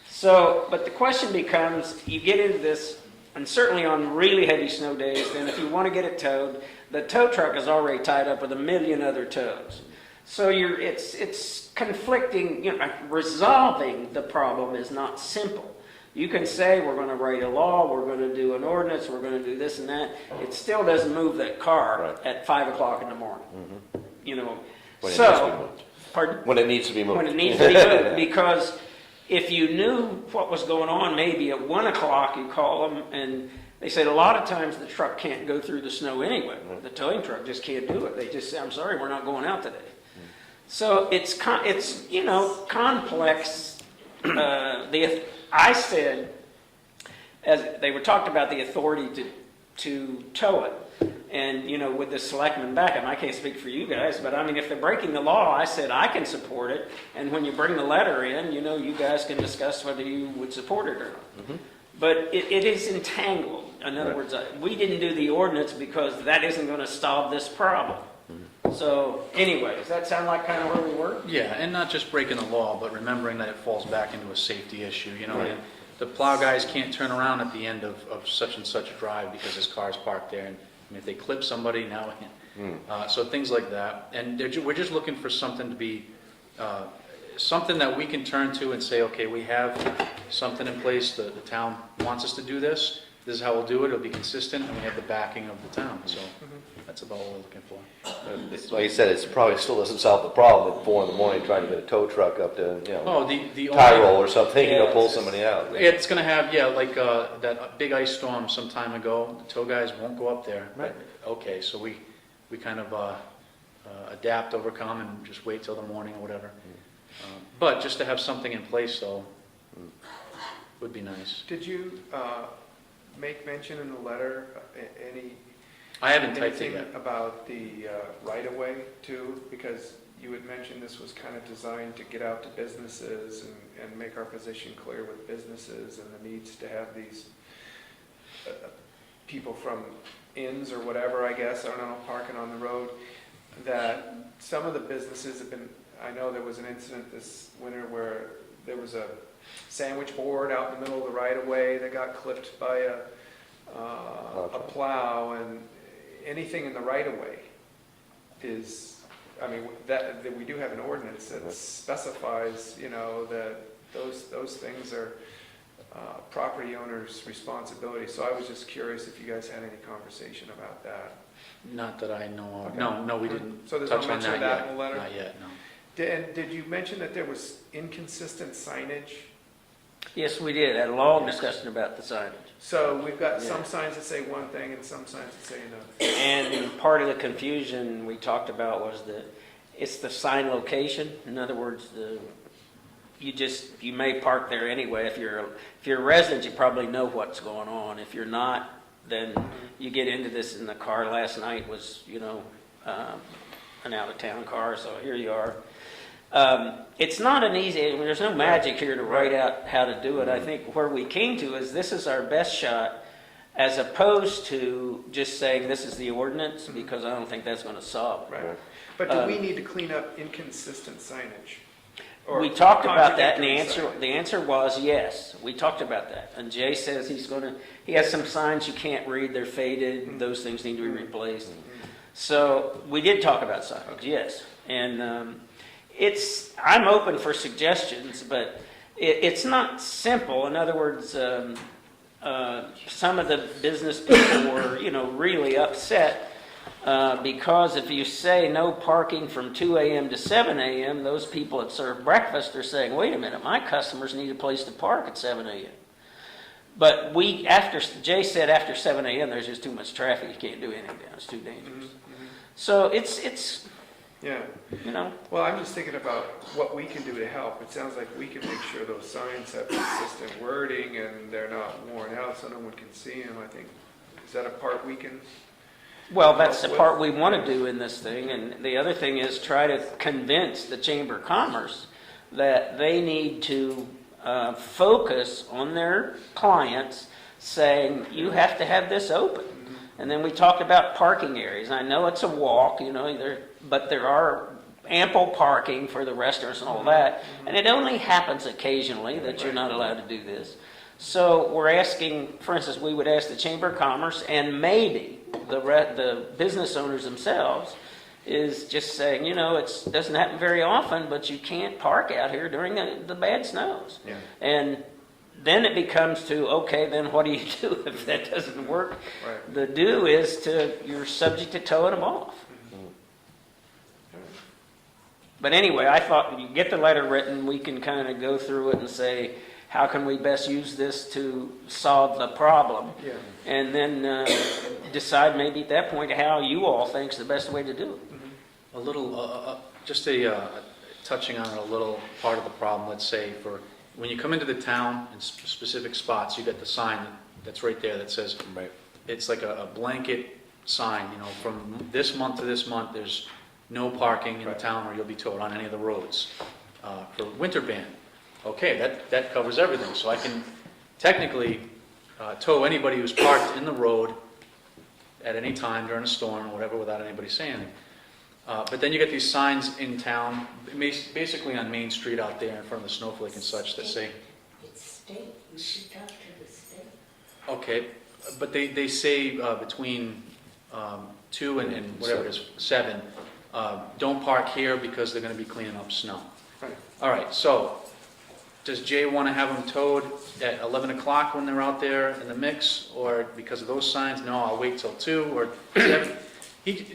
So, but the question becomes, you get into this, and certainly on really heavy snow days, then if you want to get it towed, the tow truck is already tied up with a million other tows. So it's conflicting, you know, resolving the problem is not simple. You can say we're going to write a law, we're going to do an ordinance, we're going to do this and that. It still doesn't move that car at 5 o'clock in the morning. Mm-hmm. You know, When it needs to be moved. Pardon? When it needs to be moved. When it needs to be moved, because if you knew what was going on, maybe at 1 o'clock you call them, and they said a lot of times the truck can't go through the snow anyway. The towing truck just can't do it. They just say, I'm sorry, we're not going out today. So it's you know, complex. I said, as they were talked about the authority to tow it, and you know, with the selectmen back, and I can't speak for you guys, but I mean, if they're breaking the law, I said I can support it, and when you bring the letter in, you know, you guys can discuss whether you would support it or not. Mm-hmm. But it is entangled. In other words, we didn't do the ordinance because that isn't going to solve this problem. So anyway, does that sound like kind of where we were? Yeah, and not just breaking the law, but remembering that it falls back into a safety issue. You know, Right. the plow guys can't turn around at the end of such and such a drive because his car's parked there. And I mean, if they clip somebody, now we can. So things like that. And we're just looking for something to be, something that we can turn to and say, okay, we have something in place, the town wants us to do this. This is how we'll do it. It'll be consistent, and we have the backing of the town. So that's about what we're looking for. Like you said, it probably still doesn't solve the problem at 4 in the morning trying to get a tow truck up to, you know, Oh, the Tyrol or something, you know, Yeah, pull it's- somebody out. It's going to have, yeah, like that big ice storm some time ago. The tow guys won't go up there. Right. Okay, so we kind of adapt, overcome, and just wait till the morning or whatever. But just to have something in place, though, would be nice. Did you make mention in the letter, any I haven't typed it anything yet. about the right-of-way too? Because you had mentioned this was kind of designed to get out to businesses and make our position clear with businesses and the needs to have these people from inns or whatever, I guess, I don't know, parking on the road, that some of the businesses have been, I know there was an incident this winter where there was a sandwich board out in the middle of the right-of-way that got clipped by a plow, and anything in the right-of-way is, I mean, that we do have an ordinance that specifies, you know, that those things are property owners' responsibility. So I was just curious if you guys had any conversation about that. Not that I know of. Okay. No, we didn't So there's no touch on mention that of yet. that in the letter? Not yet, no. Did you mention that there was inconsistent signage? Yes, we did, had a long discussion about the signage. So we've got Yeah. some signs that say one thing and some signs that say another. And part of the confusion we talked about was it's the sign location. In other words, you may park there anyway. If you're a resident, you probably know what's going on. If you're not, then you get into this. In the car last night was, an out-of-town car, so here you are. It's not an easy, there's no magic here to write out how to do it. I think where we came to is this is our best shot, as opposed to just saying this is the ordinance, because I don't think that's going to solve it. Right. But do we need to clean up inconsistent signage? Or We talked about that, and contradictory the answer was yes. We talked about that. And Jay says he has some signs you can't read, they're faded, those things need to be replaced. So we did talk about signage, yes. And I'm open for suggestions, but it's not simple. In other words, some of the business people were, really upset because if you say no parking from 2 a.m. to 7 a.m., those people that serve breakfast are saying, wait a minute, my customers need a place to park at 7 a.m. But Jay said after 7 a.m., there's just too much traffic. You can't do anything down. It's too dangerous. So it's Yeah. Well, I'm just thinking about what we can do to help. It sounds like we can make sure those signs have consistent wording and they're not worn out so no one can see them. I think, is that a part we can? Well, that's the part we want to do in this thing. And the other thing is try to convince the Chamber of Commerce that they need to focus on their clients, saying you have to have this open. And then we talked about parking areas. I know it's a walk, but there are ample parking for the restaurants and all that. And it only happens occasionally that you're not allowed to do this. So we're asking, for instance, we would ask the Chamber of Commerce and maybe the business owners themselves is just saying, it doesn't happen very often, but you can't park out here during the bad snows. Yeah. And then it becomes to, okay, then what do you do if that doesn't work? Right. The do is you're subject to towing them off. But anyway, I thought when you get the letter written, we can kind of go through it and say, how can we best use this to solve the problem? Yeah. And then decide maybe at that point how you all think's the best way to do it. A little, touching on a little part of the problem, let's say, for when you come into the town in specific spots, you get the sign that's right there that says, Right. it's like a blanket sign, from this month to this month, there's no parking in the town or you'll be towed on any of the roads for winter ban. Okay, that covers everything. So I can technically tow anybody who's parked in the road at any time during a storm or whatever without anybody saying anything. But then you get these signs in town, basically on Main Street out there in front of the Snowflake and such that say... It's state, you should talk to the state. Okay, but they say between 2 and whatever it is, 7, don't park here because they're going to be cleaning up snow. Right. All right, so does Jay want to have them towed at 11 o'clock when they're out there in the mix, or because of those signs? No, I'll wait till 2 or 7.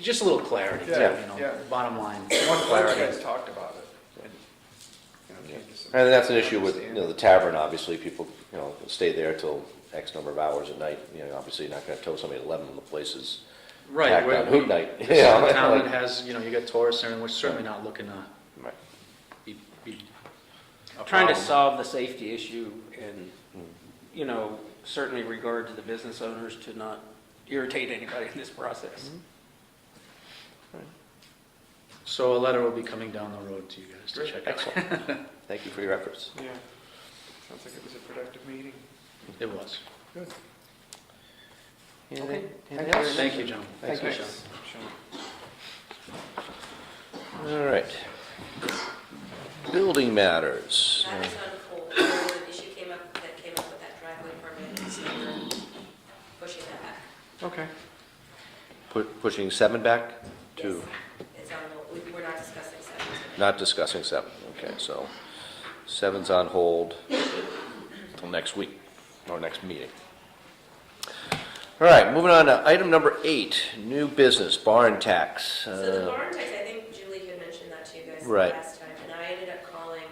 Just a little clarity, Yeah. bottom line. One of you clarity. guys talked about it. And that's an issue with, the tavern, obviously, people, stay there till X number of hours at night. Obviously you're not going to tow somebody at 11 when the place is Right. packed on hoot night. This is a town that has, you got tourists there, and we're certainly not looking to Right. be a Trying to problem. solve the safety issue and, certainly regard to the business owners to not irritate anybody in this process. So a letter will be coming down the road to you guys to Great. check out. Excellent. Thank you for your efforts. Yeah. Sounds like it was a productive meeting. It was. Good. Anything Thank else? Thank you, John. Thanks, Thanks, Michelle. Sean. All right. Building matters. That is on hold. There was an issue came up with that driveway permit, so we're pushing that back. Okay. Pushing 7 back to, It's on hold. We're not discussing 7 today. not discussing 7. Okay, so 7's on hold till next week, or next meeting. All right, moving on to item number 8, new business, barn tax. So the barn tax, I think Julie had mentioned that to you guys Right. last time, and I ended up calling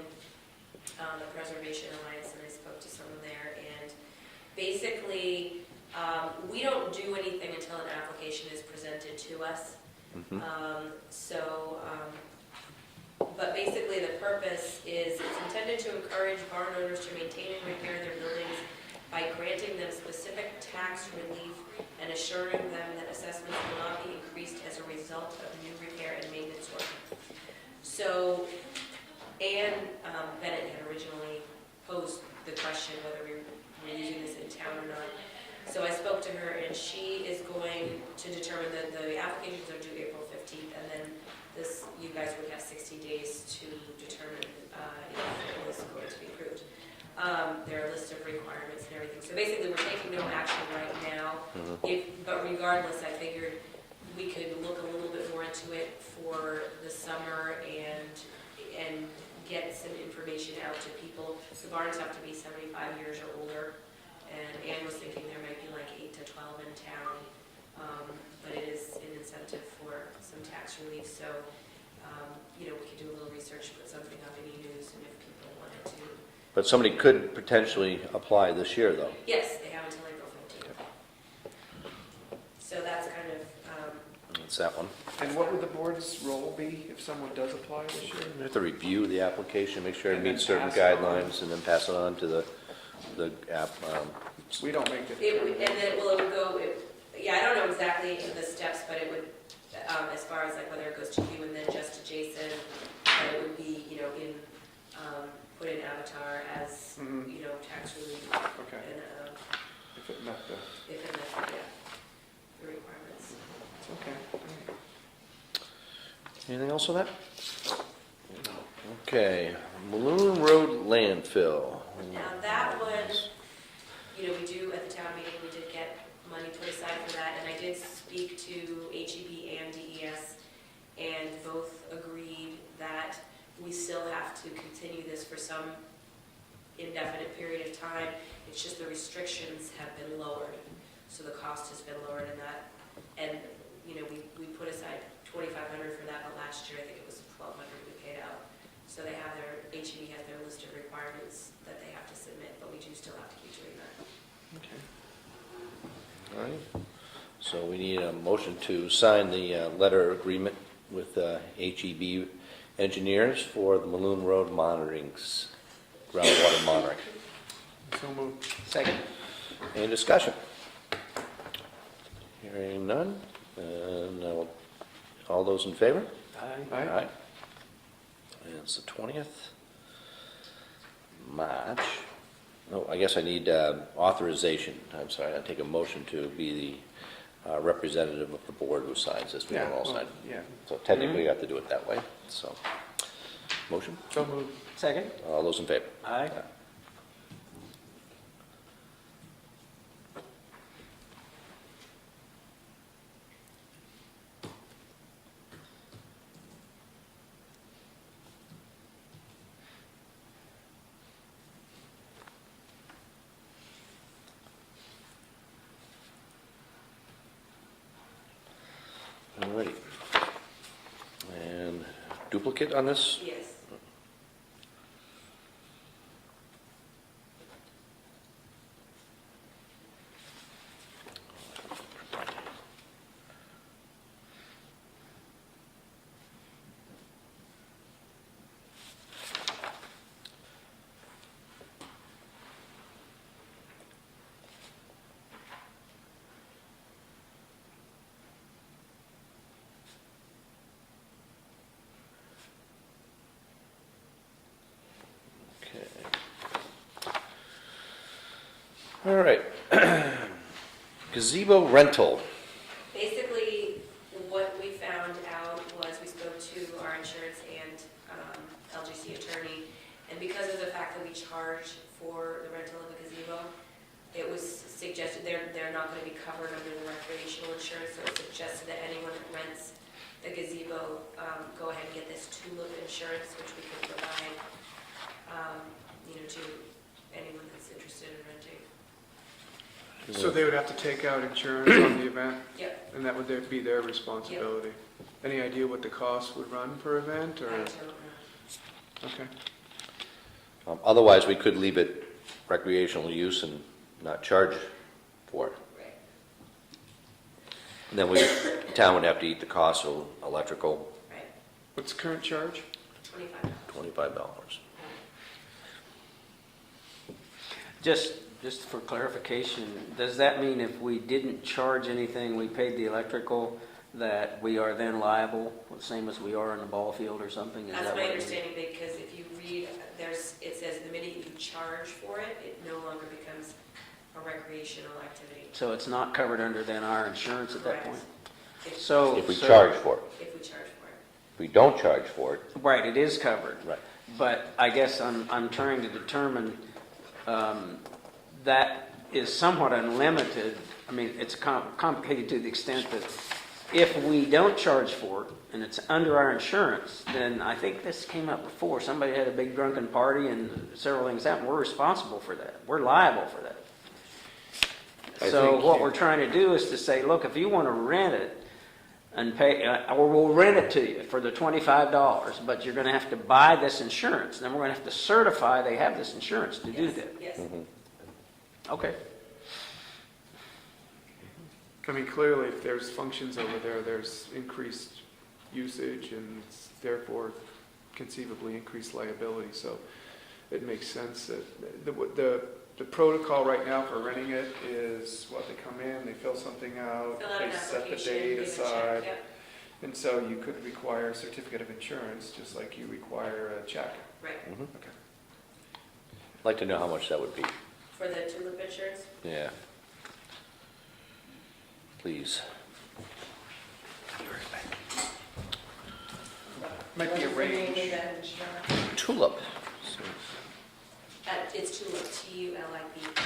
the Preservation Alliance, and I spoke to someone there, and basically, we don't do anything until an application is presented to us. Mhm. But basically, the purpose is it's intended to encourage barn owners to maintain and repair their buildings by granting them specific tax relief and assuring them that assessments will not be increased as a result of new repair and maintenance work. So, Ann Bennett had originally posed the question whether we were using this in town or not. So I spoke to her, and she is going to determine that the applications are due April 15th, and then you guys would have 60 days to determine if it was going to be approved. There are a list of requirements and everything. So basically, we're taking no action right now. But regardless, I figured we could look a little bit more into it for the summer and get some information out to people. The barns have to be 75 years or older. And Ann was thinking there might be like 8 to 12 in town. But it is an incentive for some tax relief. So, we could do a little research, put something up in e-news, and if people wanted to. But somebody could potentially apply this year, though. Yes, they have until April 15th. So that's kind of, That's that one. And what would the board's role be if someone does apply this year? We have to review the application, make sure it And then meets certain pass it on. guidelines, and then pass it on to the app. We don't make the it would, and determination. then, it would go, I don't know exactly the steps, but it would, as far as like whether it goes to you and then just to Jason, but it would be, put in Avatar as, Mhm. tax relief. Okay, And, if it met the, if it met, the requirements. okay. All right. Anything else on that? Okay, Balloon Road landfill. Now, that one, we do, at the town meeting, we did get money put aside for that, and I did speak to HEB and DES, and both agreed that we still have to continue this for some indefinite period of time. It's just the restrictions have been lowered, so the cost has been lowered in that. And, we put aside $2,500 for that, but last year, I think it was $1,200 we paid out. So they have HEB has their list of requirements that they have to submit, but we do still have to keep doing that. Okay. All right. So we need a motion to sign the letter agreement with HEB engineers for the Maloon Road monitoring's groundwater monitoring. So moved. Second? Any discussion? Hearing none. And all those in favor? Aye. And it's the 20th. March. Oh, I guess I need authorization. I'm sorry, I take a motion to be the representative of the board who signs this. We don't all well, sign. Yeah, So technically, you have to do it that way, so. Motion? so moved. Second? All those in favor? Aye. All righty. And duplicate on this? Yes. Okay. All right. Gazebo rental. Basically, what we found out was we spoke to our insurance and LGC attorney, and because of the fact that we charge for the rental of the gazebo, it was suggested they're not going to be covered under the recreational insurance, so it suggested that anyone that rents the gazebo go ahead and get this tulip insurance, which we can provide, to anyone that's interested in renting. So they would have to take out insurance on the event, Yep, and that would be their responsibility? Any idea what the cost would run per event, I or? don't know. Okay. Otherwise, we could leave it recreational use and not charge for it. Right. And then the town would have to eat the cost of electrical, Right, What's the current charge? $25. $25. Just for clarification, does that mean if we didn't charge anything, we paid the electrical, that we are then liable, the same as we are in the ball field or something? Is That's that my what it means? understanding, because if you read, it says the minute you charge for it, it no longer becomes a recreational activity. So it's not covered under then our insurance at that Correct. point? If- So. If we so- charge for it. If we charge for it. If we don't charge for it, Right, it is covered. right. But I guess I'm trying to determine, that is somewhat unlimited. I mean, it's complicated to the extent that if we don't charge for it and it's under our insurance, then I think this came up before. Somebody had a big drunken party and several things happened. We're responsible for that. We're liable for that. I So think- what we're trying to do is to say, look, if you want to rent it and pay, or we'll rent it to you for the $25, but you're going to have to buy this insurance. Then we're going to have to certify they have this insurance to do Yes, that. yes. Okay. I mean, clearly, if there's functions over there, there's increased usage and therefore conceivably increased liability, so it makes sense that the protocol right now for renting it is, what, they come in, they fill something out, Fill out they an set the application, date give a check, aside, yep, and so you could require a certificate of insurance, just like you require a check. right. Mhm. Okay. I'd like to know how much that would be. For the tulip insurance, Yeah. Please. Might be a what's the name of range. that insurance? Tulip. It's tulip, TULIP,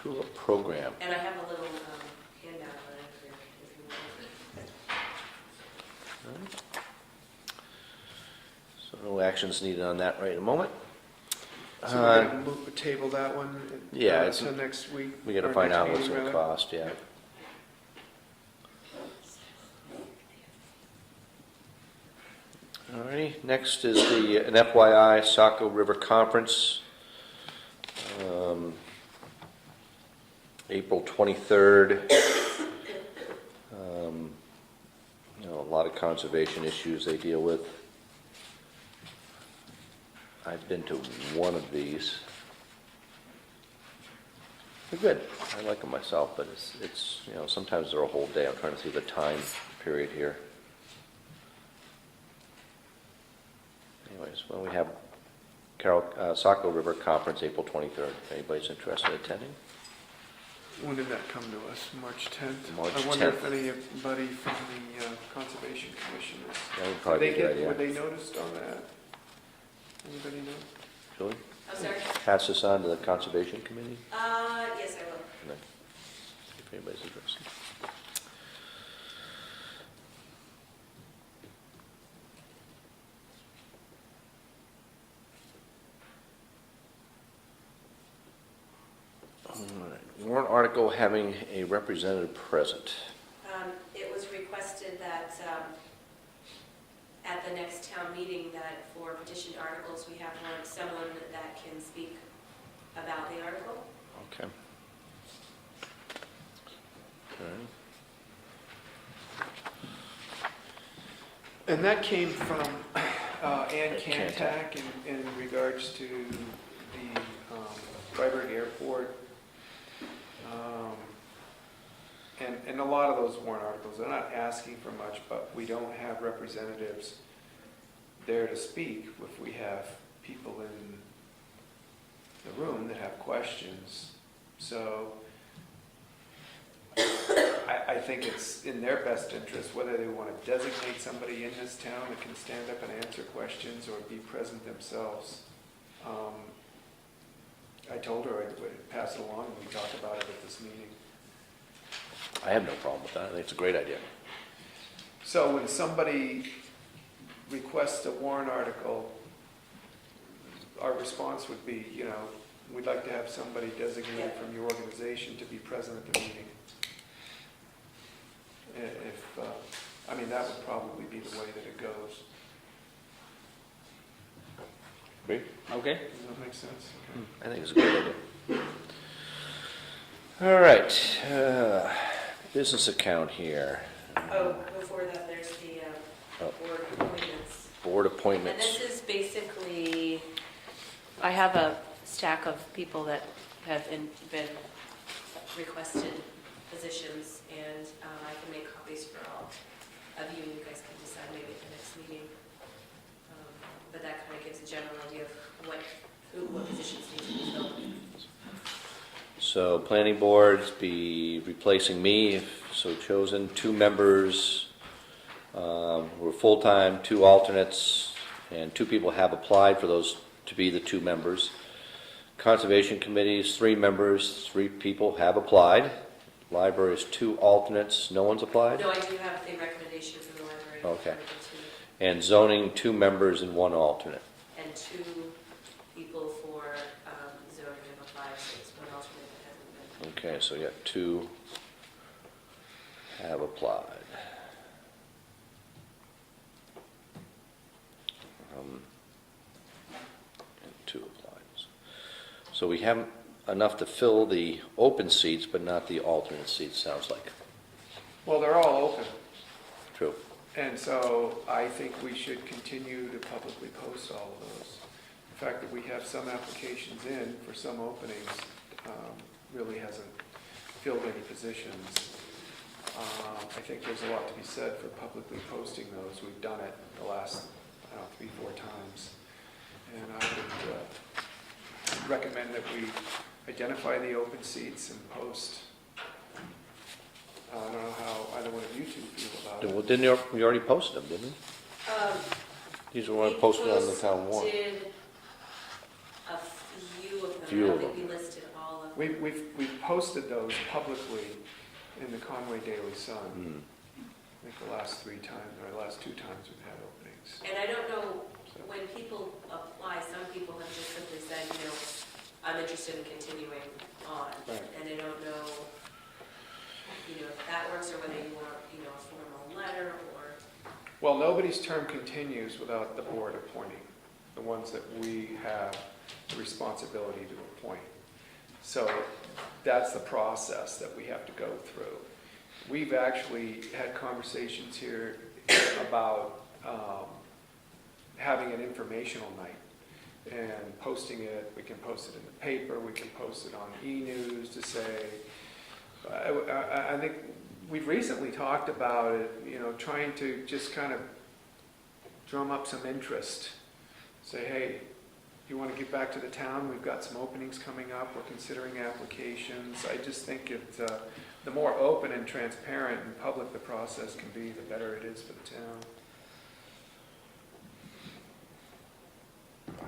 Tulip program. and I have a little handout on it if you want. So no actions needed on that right in a moment. So we're gonna table that one? Yeah, it's- Until next week? We gotta or find next out what it's meeting, gonna rather? cost, yeah. Alrighty, next is an FYI Saco River Conference. April 23rd. A lot of conservation issues they deal with. I've been to one of these. They're good. I like them myself, but it's sometimes they're a whole day. I'm trying to see the time period here. Anyways, well, we have Saco River Conference, April 23rd. If anybody's interested in attending. When did that come to us? March 10th? March I wonder if 10th. anybody from the Conservation Commission is... That would probably be a good idea. Were they noticed on that? Anybody know? Julie, I'm sorry? pass this on to the Conservation Committee, Yes, I will. and then see if anybody's interested. All right. Warrant article having a representative present. It was requested that at the next town meeting, that for petitioned articles, we have someone that can speak about the article. Okay. All right. And that came from Ann Cantak. Cantak in regards to the Freiburg Airport. And a lot of those warrant articles, they're not asking for much, but we don't have representatives there to speak if we have people in the room that have questions. So I think it's in their best interest, whether they want to designate somebody in this town that can stand up and answer questions or be present themselves. I told her I'd pass it along and we talked about it at this meeting. I have no problem with that. I think it's a great idea. So when somebody requests a warrant article, our response would be, we'd like to have somebody designated from your organization to be present at the meeting. If, I mean, that would probably be the way that it goes. Agree? Okay? Does that make sense? Okay. I think it's a good idea. All right, business account here, Oh, before that, there's the Oh. board appointments. board And appointments. this is basically, I have a stack of people that have been requested positions, and I can make copies for all of you, and you guys can decide maybe at the next meeting. But that kind of gives a general idea of what positions need to be filled. So planning boards be replacing me if so chosen, 2 members who are full-time, 2 alternates, and 2 people have applied for those to be the 2 members. Conservation committees, 3 members, 3 people have applied. Library is 2 alternates, no one's applied? No, I do have a recommendation from the library. Okay. For And zoning, 2 members and 1 alternate. and 2 people for zoning have applied, so it's one alternate that hasn't been. Okay, so we got 2 have applied. And 2 applied. So we have enough to fill the open seats, but not the alternate seats, sounds like. Well, they're all open. True. And so I think we should continue to publicly post all of those. The fact that we have some applications in for some openings really hasn't filled any positions. I think there's a lot to be said for publicly posting those. We've done it the last, 3-4 times. And I would recommend that we identify the open seats and post. I don't know how either one of you two feel about it. Well, didn't we already posted them, didn't we? These were We posted on the town warrant. posted a few of them. Few I of don't think them. we listed all of them. We've posted those publicly in the Conway Daily Sun. Hmm. I think the last 3 times, or the last 2 times we've had openings. And I don't know, when people apply, some people have just simply said, I'm interested in continuing on. Right. And I don't know, if that works or whether you want, a formal letter or. Well, nobody's term continues without the board appointing, the ones that we have the responsibility to appoint. So that's the process that we have to go through. We've actually had conversations here about having an informational night and posting it. We can post it in the paper, we can post it on e-news to say, I think we've recently talked about it, trying to just kind of drum up some interest. Say, hey, you want to get back to the town? We've got some openings coming up. We're considering applications. I just think the more open and transparent and public the process can be, the better it is for the town.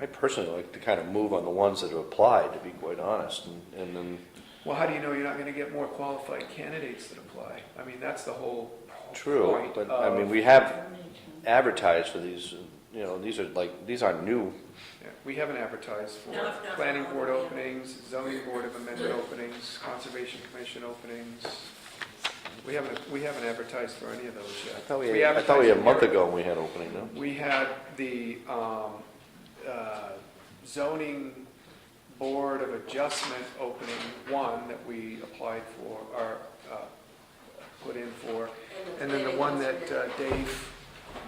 I personally like to kind of move on the ones that have applied, to be quite honest, and then. Well, how do you know you're not going to get more qualified candidates that apply? I mean, that's the whole True, point but of- I mean, we have advertised for these, these aren't new. Yeah, we haven't advertised for No, for planning all board of them. openings, zoning board of amendment openings, conservation commission openings. We haven't advertised for any of those yet. I thought we advertised a month for- ago we had opening, no? We had the zoning board of adjustment opening one that we applied for, or put in for. And then the planning one that alternate. Dave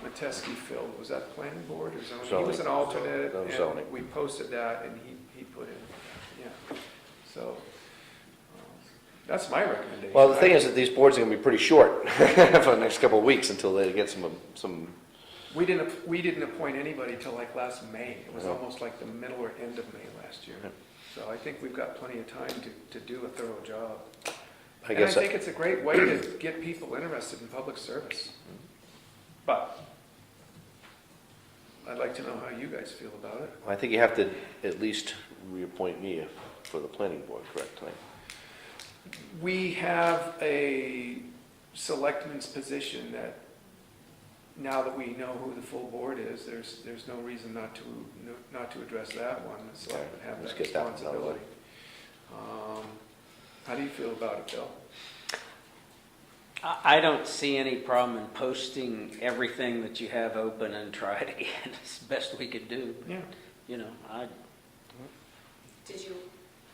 Matesky filled, was that planning board or zoning? He Zoning. was an alternate, That was and zoning. we posted that, and he put in, yeah. So, that's my recommendation. Well, the thing is that these boards are gonna be pretty short for the next couple of weeks until they get some, We didn't appoint anybody till like last May. It was No. almost like the middle or end of May last year. Yep. So I think we've got plenty of time to do a thorough job. I And I guess, think it's a great way to get people interested in public service. But I'd like to know how you guys feel about it. I think you have to at least reappoint me for the planning board, correct? We have a selectman's position that now that we know who the full board is, there's no reason not to address that one. The selectmen have Let's that get that one out of the way. responsibility. How do you feel about it, Bill? I don't see any problem in posting everything that you have open and try it again as best we could do. Yeah. You know, Did you,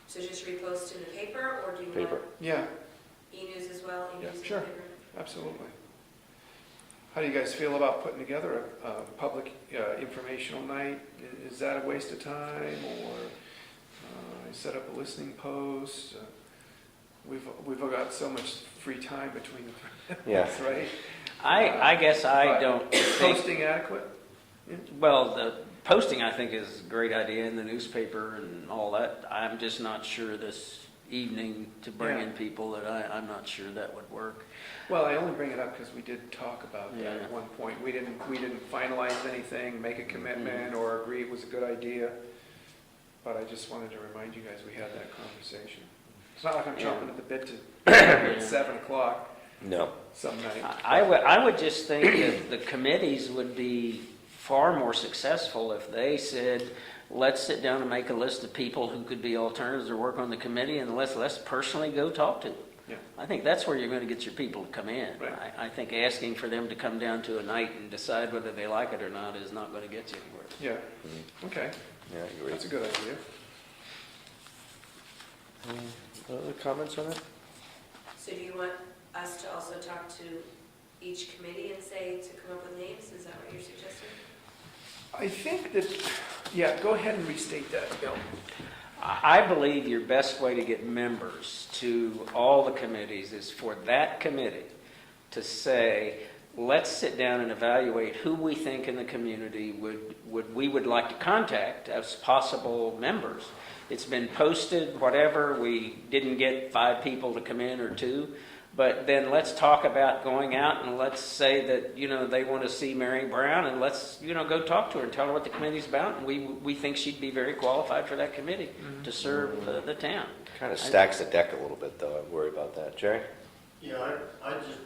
so just repost in the paper, or do you Paper. want Yeah, e-news as well? Yeah. E-news in the Sure. paper? absolutely. How do you guys feel about putting together a public informational night? Is that a waste of time, or set up a listening post? We've got so much free time between the three of us, right? I guess I But don't think, Posting adequate? well, the posting I think is a great idea in the newspaper and all that. I'm just not sure this evening to bring in people that I'm not sure that would work. Well, I only bring it up because we did talk about that Yeah. at one point. We didn't finalize anything, make a commitment, or agree it was a good idea. But I just wanted to remind you guys we had that conversation. It's not like I'm chomping at the bit to at 7 o'clock No. some night. I would just think that the committees would be far more successful if they said, let's sit down and make a list of people who could be alternatives or work on the committee, and let's personally go talk to them. Yeah. I think that's where you're going to get your people to come in. Right. I think asking for them to come down to a night and decide whether they like it or not is not going to get you anywhere. Yeah, okay, Yeah, I agree. that's a good idea. Other comments on it? So do you want us to also talk to each committee and say to come up with names? Is that what you're suggesting? I think that, yeah, go ahead and restate that, Bill. I believe your best way to get members to all the committees is for that committee to say, let's sit down and evaluate who we think in the community we would like to contact as possible members. It's been posted, whatever, we didn't get 5 people to come in or 2, but then let's talk about going out and let's say that, they want to see Mary Brown, and let's, go talk to her and tell her what the committee's about, and we think she'd be very qualified for that committee to serve the town. Kind of stacks the deck a little bit, though. I worry about that. Jerry? Yeah, I just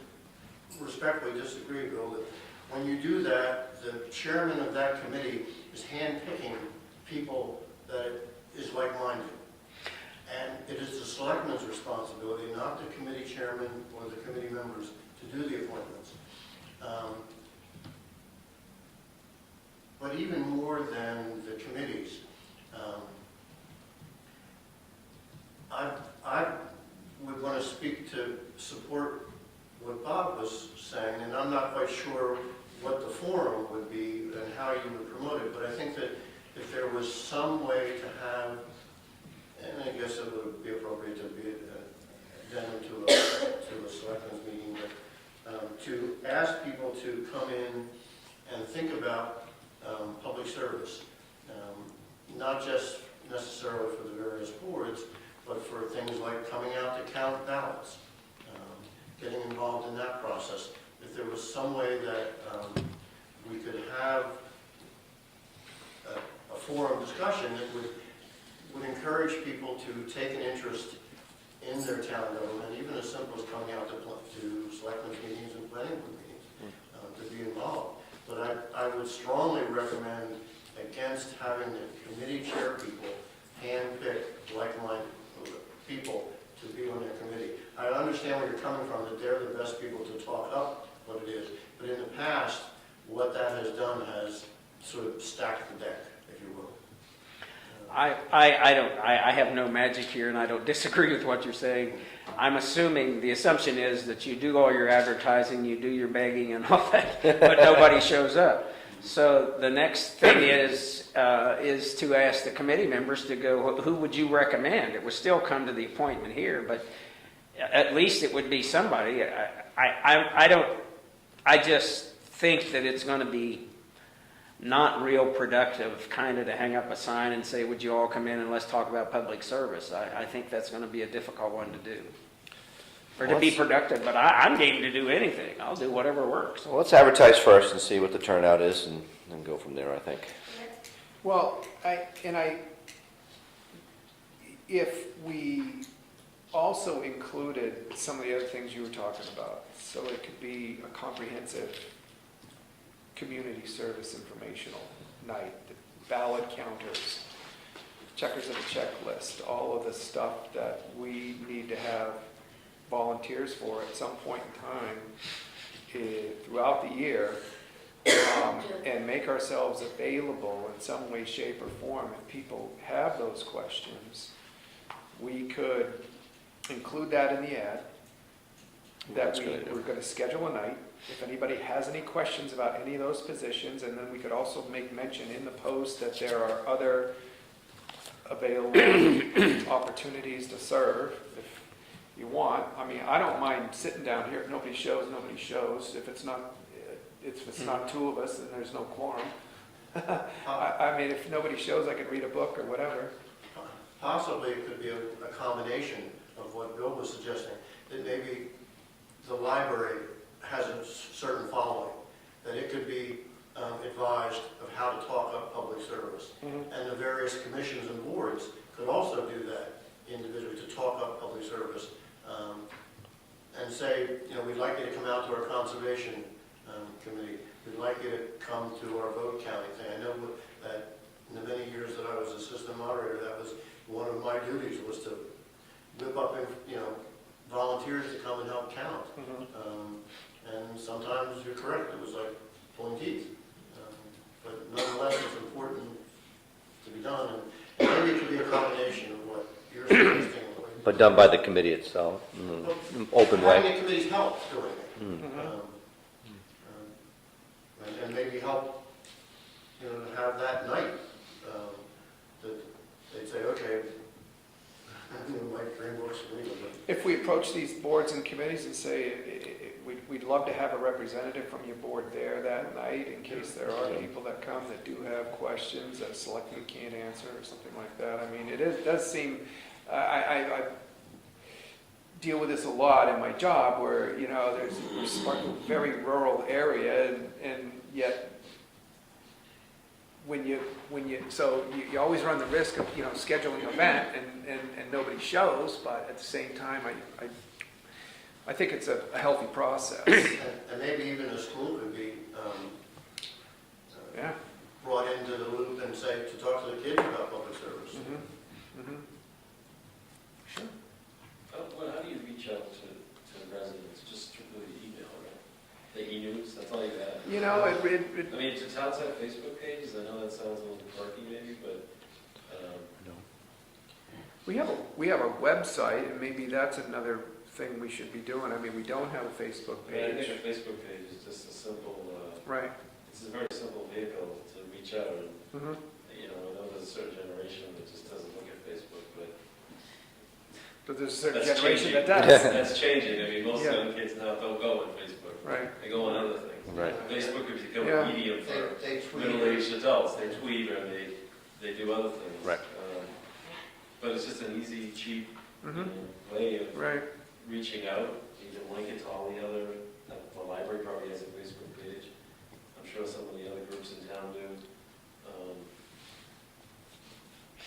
respectfully disagree, Bill, that when you do that, the chairman of that committee is handpicking people that is like-minded. And it is the selectmen's responsibility, not the committee chairman or the committee members, to do the appointments. But even more than the committees, I would want to speak to support what Bob was saying, and I'm not quite sure what the forum would be and how you would promote it, but I think that if there was some way to have, and I guess it would be appropriate to be addendum to a selectmen's meeting, but to ask people to come in and think about public service, not just necessarily for the various boards, but for things like coming out to count ballots, getting involved in that process. If there was some way that we could have a forum discussion that would encourage people to take an interest in their town government, even as simple as coming out to selectmen's meetings and planning board meetings, to be involved. But I would strongly recommend against having the committee chair people handpick like-minded people to be on their committee. I understand where you're coming from, that they're the best people to talk up what it is, but in the past, what that has done has sort of stacked the deck, if you will. I have no magic here, and I don't disagree with what you're saying. I'm assuming, the assumption is that you do all your advertising, you do your begging and all that, but nobody shows up. So the next thing is to ask the committee members to go, who would you recommend? It would still come to the appointment here, but at least it would be somebody. I just think that it's going to be not real productive kind of to hang up a sign and say, would you all come in and let's talk about public service? I think that's going to be a difficult one to do. Or to be productive, but I'm game to do anything. I'll do whatever works. Well, let's advertise first and see what the turnout is and then go from there, I think. Well, if we also included some of the other things you were talking about, so it could be a comprehensive community service informational night, the ballot counters, checkers of the checklist, all of the stuff that we need to have volunteers for at some point in time throughout the year, and make ourselves available in some way, shape, or form. If people have those questions, we could include that in the ad, that we're going to schedule a night. If anybody has any questions about any of those positions, and then we could also make mention in the post that there are other available opportunities to serve if you want. I mean, I don't mind sitting down here. If nobody shows, nobody shows. If it's not two of us, then there's no quorum. I mean, if nobody shows, I could read a book or whatever. Possibly it could be a combination of what Bill was suggesting, that maybe the library has a certain following, that it could be advised of how to talk up public service. And the various commissions and boards could also do that individually, to talk up public service. And say, we'd like you to come out to our conservation committee. We'd like you to come to our vote counting thing. I know that in the many years that I was assistant moderator, that was one of my duties, was to whip up, volunteers to come and help count. And sometimes you're correct, it was like pulling teeth. But nonetheless, it's important to be done. And maybe it could be a combination of what you're suggesting. But done by the committee itself, open way. Having the committee's help doing it. And maybe help, to have that night, that they'd say, okay, like Green Books, If we approach these boards and committees and say, we'd love to have a representative from your board there that night, in case there are people that come that do have questions that selectmen can't answer or something like that. I mean, does seem, I deal with this a lot in my job, where, we're a very rural area, and yet when you always run the risk of, scheduling an event and nobody shows, but at the same time, I think it's a healthy process. and maybe even the school could be brought into the loop and say, to talk to the kids about public service. Sure. Well, how do you reach out to residents? Just through the email, right? The e-news, that's all you have? It I mean, do towns have Facebook pages? I know that sounds a little quirky maybe, but, we have a website, and maybe that's another thing we should be doing. I mean, we don't have a Facebook I mean, I page. think a Facebook page is just a simple, Right. it's a very simple vehicle to reach out. And, Mm-hmm. I know there's a certain generation that just doesn't look at Facebook, but There's a certain that's generation changing. that does. That's changing. I mean, most Yeah. young kids now don't go on Facebook. Right. They go on other things. Right. Facebook has become Yeah. a medium for They tweet. middle-aged adults. They tweet or they do other things. Right. But it's just an easy, cheap way of Right. reaching out. You can link it to all the other, the library probably has a Facebook page. I'm sure some of the other groups in town do.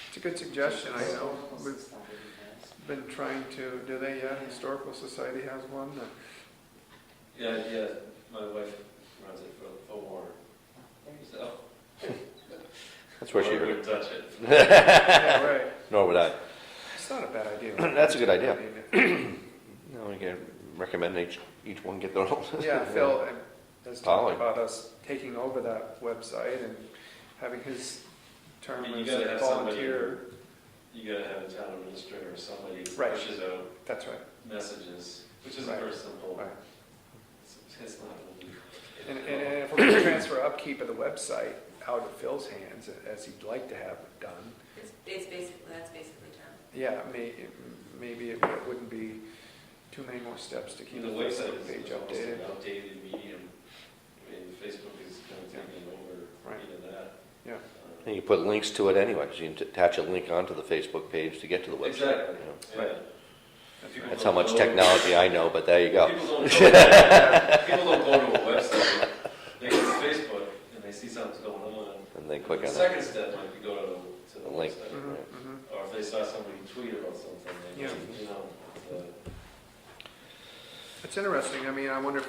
It's a good suggestion. I know we've been trying to, do they yet? Historical Society has one. Yeah, my wife runs it for Warner. So. That's where she Warner heard wouldn't it. touch it. Yeah, right. Nor would I. It's not a bad idea. That's a good idea. No, we can recommend each one get their own. Yeah, Phil has talked Polly. about us taking over that website and having his term And you as gotta a have volunteer. You gotta have a town administrator or somebody who Right. pushes out That's right. messages, which is Right. very simple. Right. It's not really. And if we're going to transfer upkeep of the website out of Phil's hands, as he'd like to have it done, It's that's basically done. yeah, maybe it wouldn't be too many more steps to keep The the website Facebook is page almost updated. an outdated medium. I mean, Facebook is kind of taking over Right. even that. Yeah. And you put links to it anyway, so you can attach a link onto the Facebook page to get to the website. Exactly. you know. Yeah. That's That's how much technology I know, but there you go. People don't go to a website. They go to Facebook and they see something's going on. And then click The on that second step might be go to the link. website. Mhm, Right. mhm. Or if they saw somebody tweet about something, they, Yeah. it's, It's interesting. I mean, I wonder if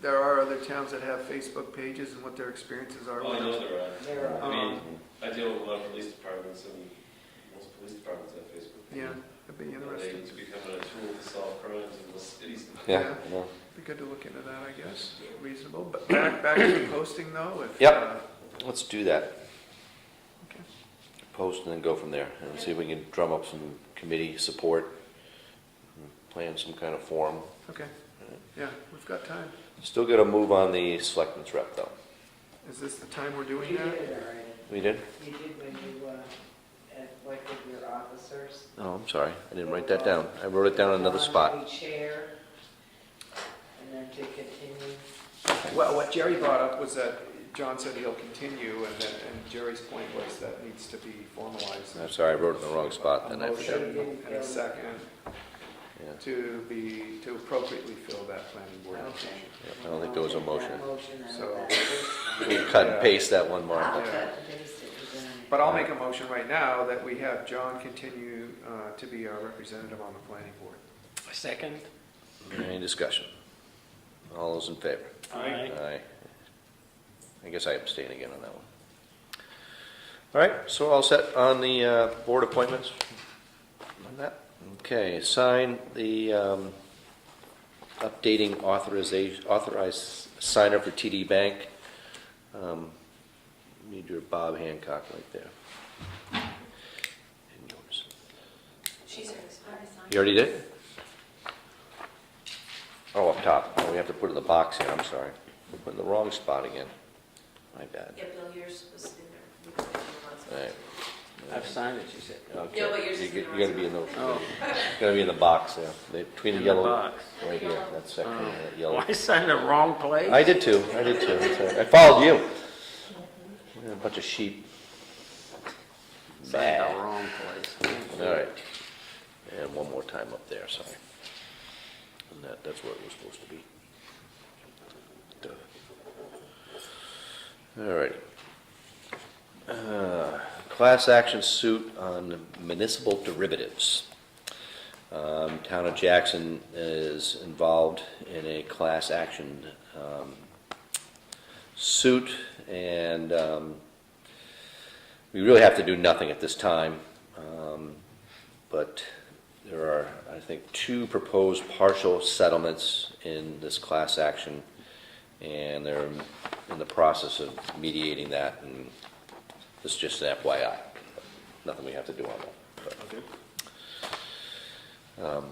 there are other towns that have Facebook pages and what their experiences are Oh, I with know it. there are. There are. I mean, I deal with a lot of police departments, and most police departments have Facebook. Yeah, it'd be interesting. It's becoming a tool to solve crimes in most cities. Yeah. Well, Be good to look into that, I guess. Reasonable. But back to the posting though. If, Yep. Let's do that. Okay. Post and then go from there and see if we can drum up some committee support, and plan some kind of forum. Okay. Yeah, we've got time. Still got to move on the selectmen's rep though. Is this the time we're doing You that? did it already. We did? You did when you, elected your officers. Oh, I'm sorry. I didn't write that down. I wrote it down on another spot. John to be chair, and then to continue. Well, what Jerry brought up was that John said he'll continue, and Jerry's point was that needs to be formalized. I'm sorry, I wrote it in the wrong spot A then. I forgot. motion and a second Yeah. to appropriately fill that planning board Okay. position. I don't think there was a That motion. motion out So- of that first one. We'll cut and paste that one, Mark. I'll Yeah. cut and paste it again. But I'll make a motion right now that we have John continue to be our representative on the planning board. Second? Any discussion? All those in favor? Aye. Aye. I guess I abstain again on that one. All right, so we're all set on the board appointments? On that? Okay, sign the updating authorized signer for TD Bank. Need your Bob Hancock right there. And yours. She's already signed. You already did? Oh, up top. Oh, we have to put it in the box here, I'm sorry. We're putting the wrong spot again. My bad. Yeah, Bill, yours was in there. We put it in the box. All right. I've signed it, she said. Okay. No, but yours You is in got- the You gotta be in the, Oh. gotta be in the box there, between the In the yellow, box. right here, that section, Oh. that Oh, yellow. I signed the wrong place? I did too, It's all right. I followed you. We're a bunch of sheep. Signed Bad. the wrong place. All right. And one more time up there, sorry. And that's where it was supposed to be. All righty. Class action suit on municipal derivatives. Town of Jackson is involved in a class action suit, and we really have to do nothing at this time. But there are, I think, 2 proposed partial settlements in this class action, and they're in the process of mediating that, and this is just an FYI. Nothing we have to do on that. But,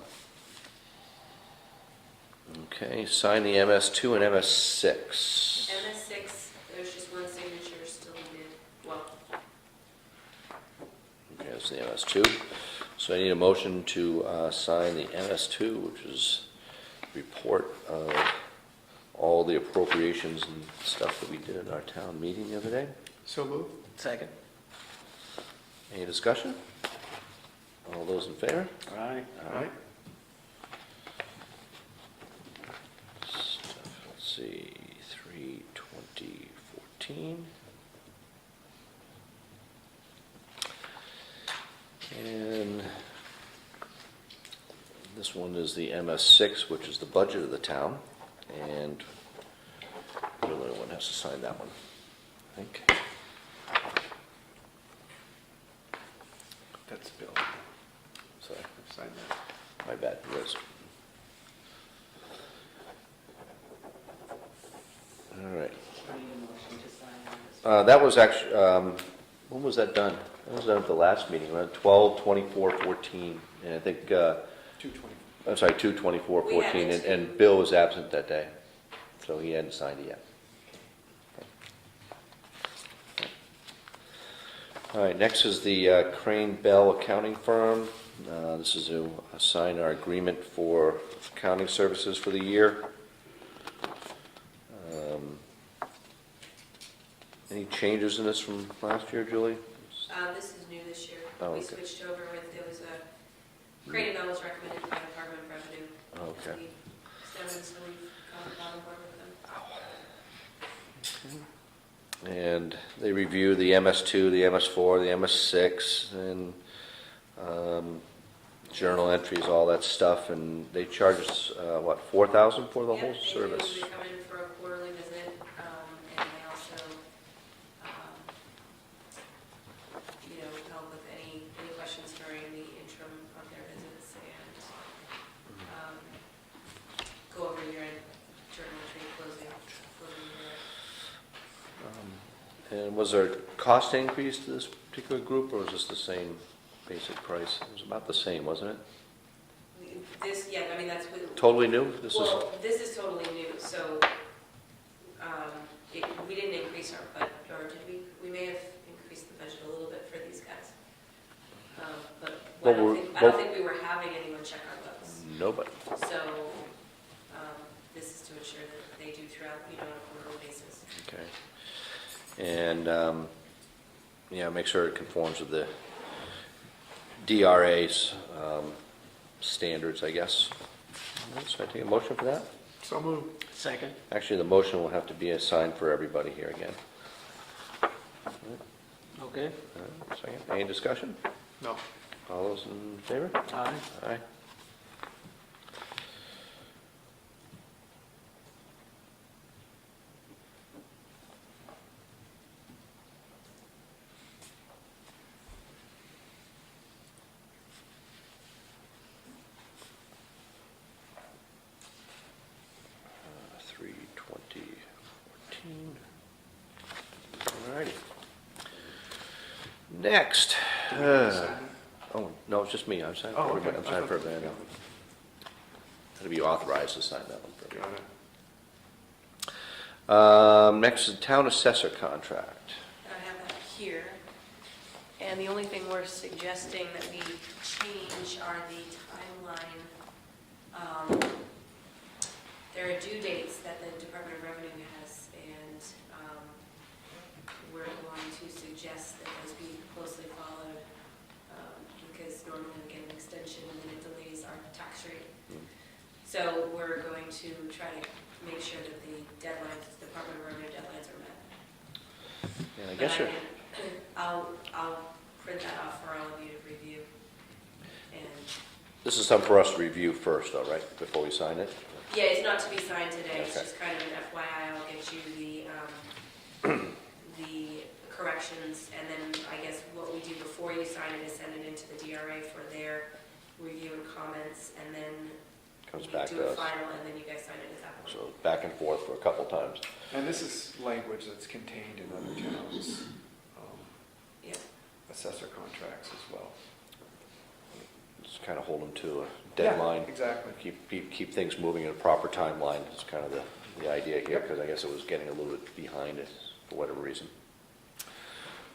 okay, sign the MS2 and MS6. MS6, there's just one signature still needed. Well, Okay, that's the MS2. So I need a motion to sign the MS2, which is report of all the appropriations and stuff that we did at our town meeting the other day. So move. Second? Any discussion? All those in favor? Aye. All right. Let's see, 3/20/14. And this one is the MS6, which is the budget of the town, and the only one has to sign that one, I think. That's Bill. So, I've signed that. my bad, Liz. All right. I need a motion to sign this. That was actually, when was that done? That was done at the last meeting, around 12/24/14, and I think, 220. I'm sorry, 2/24/14, We had it. and Bill was absent that day, so he hadn't signed it yet. All right, next is the Crane Bell Accounting Firm. This is to sign our agreement for accounting services for the year. Any changes in this from last year, Julie? this is new this year. Oh, We okay. switched over with, it was a, Crane Bell was recommended by Department of Revenue. Oh, okay. We extended, so we've gone on board with them. And they review the MS2, the MS4, the MS6, and journal entries, all that stuff, and they charge us, what, $4,000 for the whole Yep, service? They come in for a And was there a cost increase to this particular group, or was this the same basic price? It was about the same, wasn't it? This, yeah, I mean, that's what. Totally new? Well, this is totally new, so, we didn't increase our budget, or did we? We may have increased the budget a little bit for these guys. But I don't think we were having anyone check our books. Nobody. So, this is to ensure that they do throughout, on a quarterly basis. Okay. And, make sure it conforms with the DRA's standards, I guess. All right, so I take a motion for that? So moved. Second? Actually, the motion will have to be assigned for everybody here again. Okay. All right, second. Any discussion? No. All those in favor? Aye. Aye. All righty. Next. Oh, no, it's just me. I'm signing for Oh, everybody. okay. I'm signing for everybody now. Had to be authorized to sign that one for Got everybody. it. Next is town assessor contract. I have that here. And the only thing we're suggesting that we change are the timeline. There are due dates that the Department of Revenue has, and we're going to suggest that those be closely followed, because normally we get an extension and then it delays our tax rate. So we're going to try to make sure that the deadlines, Department of Revenue deadlines are met. Yeah, I guess you're. I'll print that off for all of you to review. And This is something for us to review first, though, right? Before we sign it? yeah, it's not to be signed today, it's Okay. just kind of an FYI, I'll get you the corrections, and then I guess what we do before you sign it is send it into the DRA for their review and comments, and then Comes we back do to a us. final, and then you guys sign it as applicable. So back and forth for a couple times. And this is language that's contained in other towns' Yeah. assessor contracts as well. Just kind of hold them to a deadline. Yeah, exactly. Keep things moving in a proper timeline is kind of the idea here, because I guess it was getting a little bit behind it for whatever reason.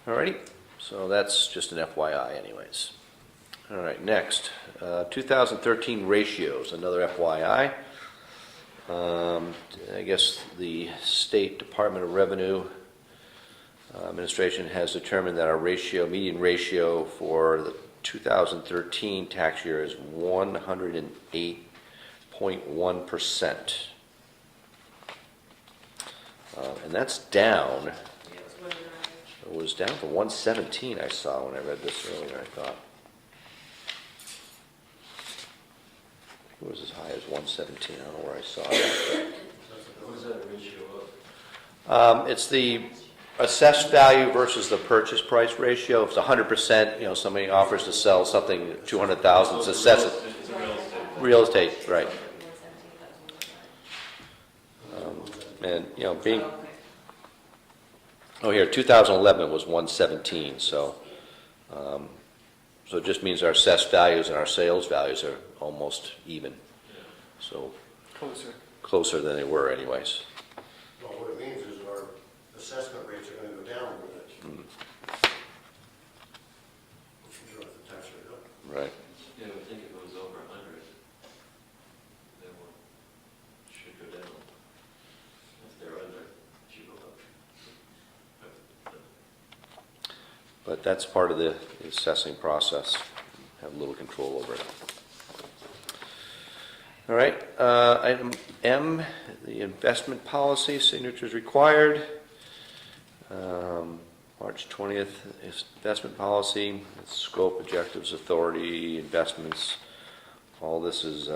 All righty, so that's just an FYI anyways. All right, next, 2013 ratios, another FYI. I guess the State Department of Revenue Administration has determined that our median ratio for the 2013 tax year is 108.1%. And that's down. Yeah, it was one of the- It was down from 117 I saw when I read this earlier, I thought. It was as high as 117, I don't know where I saw it. What is that a ratio of? It's the assessed value versus the purchase price ratio. If it's 100%, somebody offers to sell something at 200,000, it's assessed. It's a real estate. Real estate, right. 117,000. And, being, oh, here, 2011 was 117, so it just means our assessed values and our sales values are almost even. So closer than they were anyways. Well, what it means is our assessment rates are going to go down a little bit. Which will drive the tax rate up. Right. Yeah, I would think if it was over 100, then it should go down. If they're under, it should go up. But that's part of the assessing process. Have a little control over it. All right, item M, the investment policy, signatures required. March 20th, investment policy, scope, objectives, authority, investments. All this is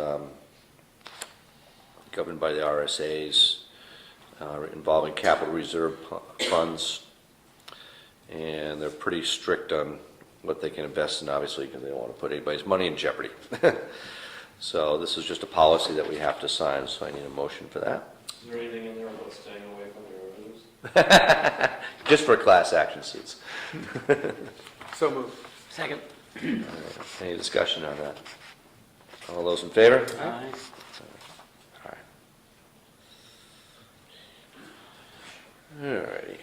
governed by the RSAs, involving capital reserve funds. And they're pretty strict on what they can invest in, obviously, because they don't want to put anybody's money in jeopardy. So this is just a policy that we have to sign, so I need a motion for that. Is there anything in there about staying away from the revenues? Just for class action suits. So moved. Second. Any discussion on that? All those in favor? Aye. All right. All righty.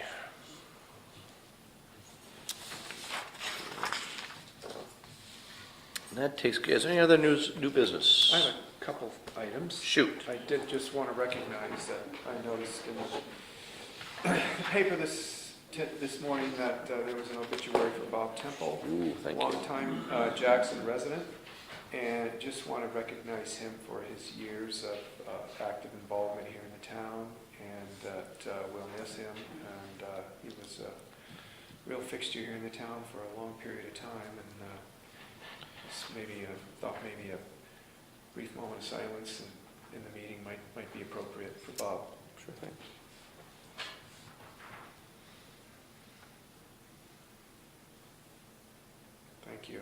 That takes care. Is there any other new business? I have a couple items. Shoot. I did just want to recognize that I noticed in the paper this morning that there was an obituary for Bob Temple. Ooh, thank you. Longtime Jackson resident, and just want to recognize him for his years of active involvement here in the town, and that we'll miss him. And he was a real fixture here in the town for a long period of time, and thought maybe a brief moment of silence in the meeting might be appropriate for Bob. Sure thing. Thank you.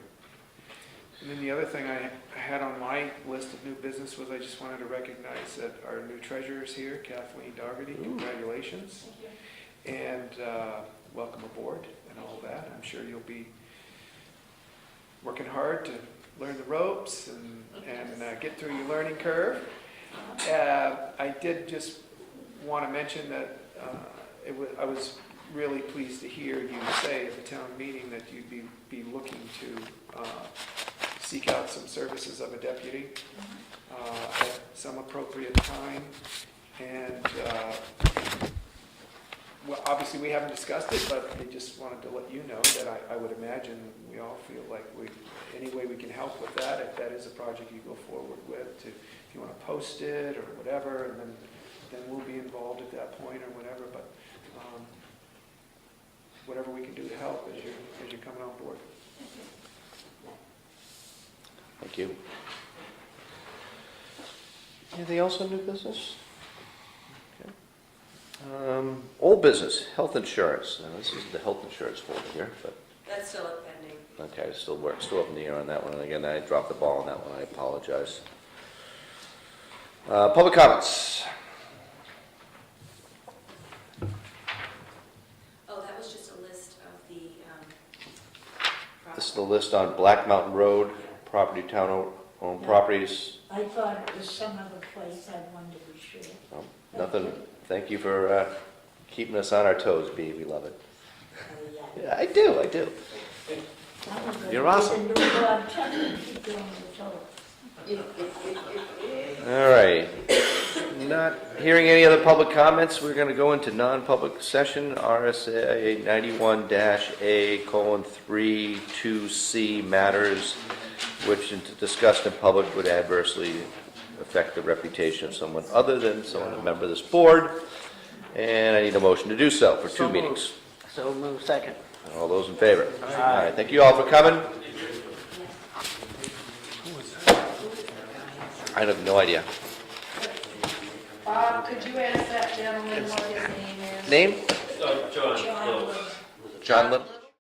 And then the other thing I had on my list of new business was I just wanted to recognize that our new treasurer is here, Kathleen Dougherty. Congratulations. And welcome aboard and all that. I'm sure you'll be working hard to learn the ropes and get through your learning curve. I did just want to mention that I was really pleased to hear you say at the town meeting that you'd be looking to seek out some services of a deputy at some appropriate time. And well, obviously we haven't discussed it, but I just wanted to let you know that I would imagine we all feel like any way we can help with that, if that is a project you go forward with, if you want to post it or whatever, and then we'll be involved at that point or whatever. But whatever we can do to help as you're coming on board. Thank you. Anything else on new business? Okay. Old business, health insurance. Now, this is the health insurance folder here, but That's still pending. okay, still up in the air on that one. And again, I dropped the ball on that one. I apologize. Public comments. Oh, that was just a list of the, This is the list on Black Mountain Road, town-owned properties. I thought it was some other place, I wanted to be sure. Nothing. Thank you for keeping us on our toes, B. We love it. Yeah, I do. That was good. You're awesome. You can do it on time and keep you on the toe. All right. Not hearing any other public comments, we're going to go into non-public session, RSA 91-A:32C matters which discussed in public would adversely affect the reputation of someone other than a member of this board. And I need a motion to do so for two meetings. So move second. All those in favor? Aye. Thank you all for coming. I have no idea. Bob, could you ask that gentleman what his name is? Name? John. John. John Little.